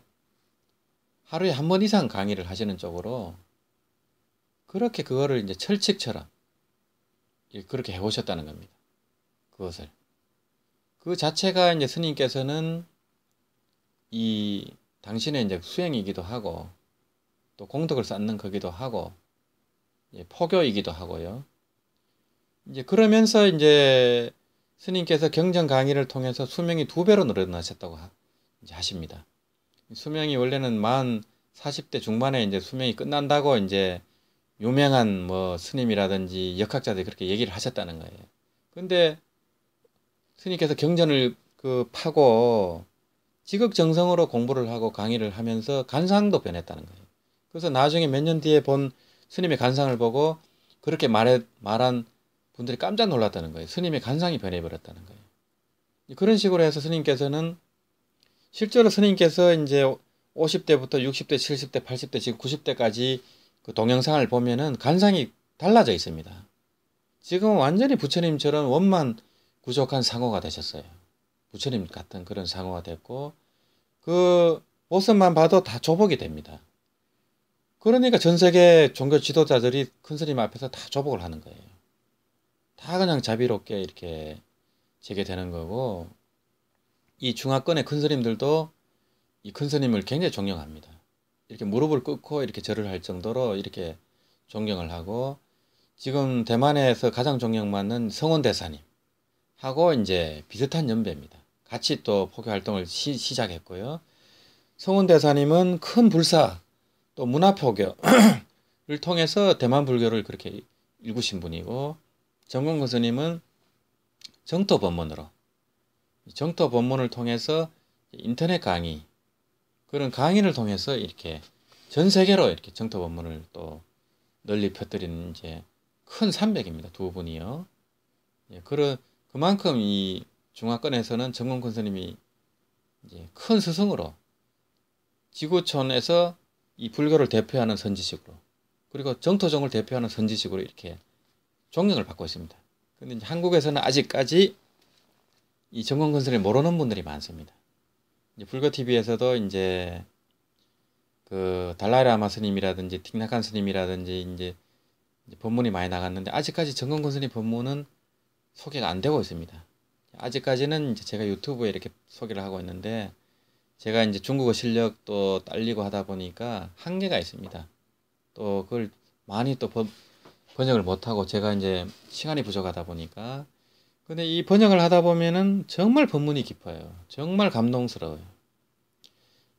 하루에 한 번 이상 강의를 하시는 쪽으로 그렇게 그거를 이제 철칙처럼 그렇게 해오셨다는 겁니다. 그것을. 그 자체가 이제 스님께서는 이 당신의 이제 수행이기도 하고 또 공덕을 쌓는 거기도 하고 포교이기도 하고요. 이제 그러면서 이제 스님께서 경전 강의를 통해서 수명이 2배로 늘어나셨다고 이제 하십니다. 수명이 원래는 40대 중반에 이제 수명이 끝난다고 이제 유명한 뭐 스님이라든지 역학자들이 그렇게 얘기를 하셨다는 거예요. 근데 스님께서 경전을 파고 지극정성으로 공부를 하고 강의를 하면서 간상도 변했다는 거예요. 그래서 나중에 몇 년 뒤에 본 스님의 간상을 보고 그렇게 말한 분들이 깜짝 놀랐다는 거예요. 스님의 간상이 변해버렸다는 거예요. 그런 식으로 해서 스님께서는 실제로 스님께서 이제 50대부터 60대, 70대, 80대, 지금 90대까지 그 동영상을 보면은 간상이 달라져 있습니다. 지금 완전히 부처님처럼 원만 구족한 상호가 되셨어요. 부처님 같은 그런 상호가 됐고 그 모습만 봐도 다 조복이 됩니다. 그러니까 전 세계 종교 지도자들이 큰 스님 앞에서 다 조복을 하는 거예요. 다 그냥 자비롭게 이렇게 제게 되는 거고 이 중화권의 큰 스님들도 이 큰 스님을 굉장히 존경합니다. 이렇게 무릎을 꿇고 이렇게 절을 할 정도로 이렇게 존경을 하고 지금 대만에서 가장 존경받는 성원대사님 하고 이제 비슷한 연배입니다. 같이 또 포교 활동을 시작했고요. 성원대사님은 큰 불사 또 문화포교를 통해서 대만 불교를 그렇게 읽으신 분이고, 정공근 스님은 정토 법문으로, 정토 법문을 통해서 인터넷 강의, 그런 강의를 통해서 이렇게 전 세계로 이렇게 정토 법문을 또 널리 펴뜨리는 이제 큰 산맥입니다. 두 분이요. 예, 그만큼 이 중화권에서는 정공근 스님이 이제 큰 스승으로 지구촌에서 이 불교를 대표하는 선지식으로, 그리고 정토종을 대표하는 선지식으로 이렇게 존경을 받고 있습니다. 근데 이제 한국에서는 아직까지 이 정공근 스님 모르는 분들이 많습니다. 이제 불교 TV에서도 이제 그 달라이라마 스님이라든지 틱나칸 스님이라든지 이제 법문이 많이 나갔는데, 아직까지 정공근 스님 법문은 소개가 안 되고 있습니다. 아직까지는 이제 제가 유튜브에 이렇게 소개를 하고 있는데, 제가 이제 중국어 실력도 딸리고 하다 보니까 한계가 있습니다. 또 그걸 많이 또 번역을 못하고, 제가 이제 시간이 부족하다 보니까. 근데 이 번역을 하다 보면은 정말 법문이 깊어요. 정말 감동스러워요.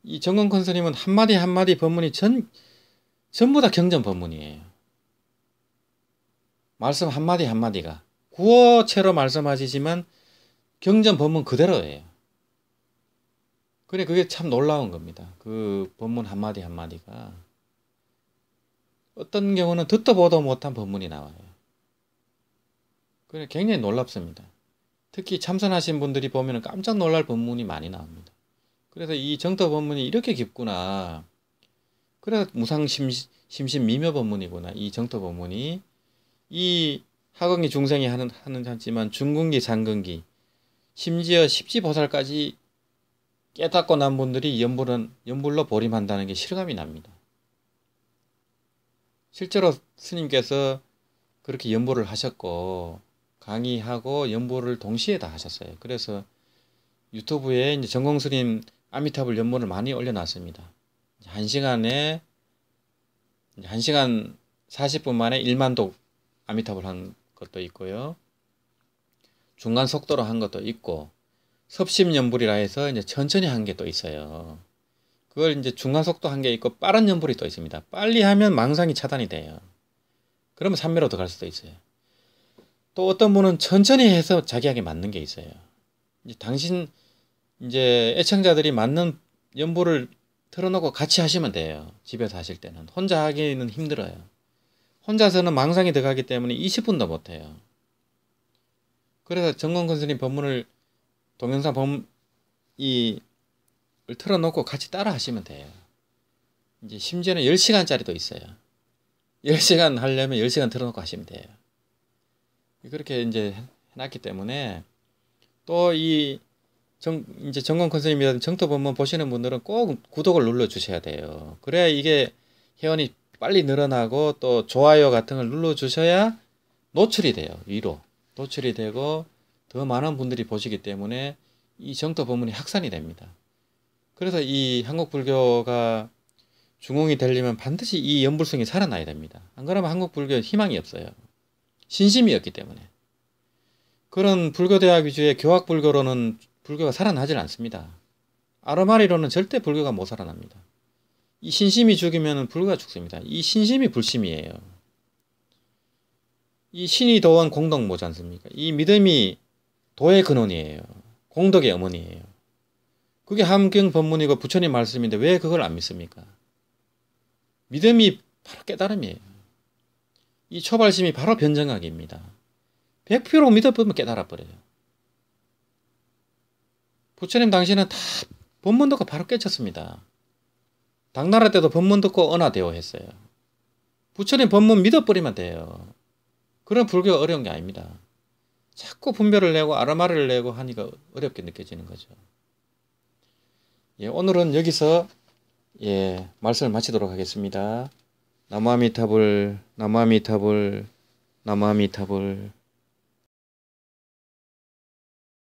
이 정공근 스님은 한마디 한마디 법문이 전부 다 경전 법문이에요. 말씀 한마디 한마디가 구어체로 말씀하시지만 경전 법문 그대로예요. 그래, 그게 참 놀라운 겁니다. 그 법문 한마디 한마디가. 어떤 경우는 듣도 보도 못한 법문이 나와요. 그래, 굉장히 놀랍습니다. 특히 참선하신 분들이 보면 깜짝 놀랄 법문이 많이 나옵니다. 그래서 이 정토 법문이 이렇게 깊구나. 그래서 무상심신미묘 법문이구나. 이 정토 법문이. 이 하경기 중생이 하는 하지만 중근기, 장근기, 심지어 십지보살까지 깨닫고 난 분들이 연불로 보림한다는 게 실감이 납니다. 실제로 스님께서 그렇게 연불을 하셨고, 강의하고 연불을 동시에 다 하셨어요. 그래서 유튜브에 이제 정공스님 아미타불 연불을 많이 올려놨습니다. 1시간 40분 만에 1만독 아미타불 한 것도 있고요. 중간 속도로 한 것도 있고, 섭심연불이라 해서 이제 천천히 한 게 또 있어요. 그걸 이제 중간 속도 한 게 있고, 빠른 연불이 또 있습니다. 빨리 하면 망상이 차단이 돼요. 그러면 삼매로 더 갈 수도 있어요. 또 어떤 분은 천천히 해서 자기에게 맞는 게 있어요. 이제 애청자들이 맞는 연불을 틀어놓고 같이 하시면 돼요. 집에서 하실 때는. 혼자 하기는 힘들어요. 혼자서는 망상이 들어가기 때문에 20분도 못해요. 그래서 정공근 스님 법문을 동영상 틀어놓고 같이 따라 하시면 돼요. 이제 심지어는 10시간짜리도 있어요. 10시간 하려면 10시간 틀어놓고 하시면 돼요. 그렇게 이제 해놨기 때문에, 또 이제 정공근 스님이라든 정토 법문 보시는 분들은 꼭 구독을 눌러주셔야 돼요. 그래야 이게 회원이 빨리 늘어나고, 또 좋아요 같은 걸 눌러주셔야 노출이 돼요. 위로 노출이 되고 더 많은 분들이 보시기 때문에 이 정토 법문이 확산이 됩니다. 그래서 이 한국 불교가 중흥이 되려면 반드시 이 연불성이 살아나야 됩니다. 안 그러면 한국 불교에 희망이 없어요. 신심이 없기 때문에. 그런 불교대학 위주의 교학불교로는 불교가 살아나질 않습니다. 아르마리로는 절대 불교가 못 살아납니다. 이 신심이 죽으면 불교가 죽습니다. 이 신심이 불심이에요. 이 신이 도원 공덕모지 않습니까? 이 믿음이 도의 근원이에요. 공덕의 어머니예요. 그게 함경 법문이고 부처님 말씀인데 왜 그걸 안 믿습니까? 믿음이 바로 깨달음이에요. 이 초발심이 바로 변정학입니다. 100% 믿어보면 깨달아버려요. 부처님 당시는 다 법문 듣고 바로 깨쳤습니다. 당나라 때도 법문 듣고 언화대오 했어요. 부처님 법문 믿어버리면 돼요. 그런 불교가 어려운 게 아닙니다. 자꾸 분별을 내고 아르마리를 내고 하니까 어렵게 느껴지는 거죠. 예, 오늘은 여기서 말씀을 마치도록 하겠습니다. 나무아미타불, 나무아미타불, 나무아미타불.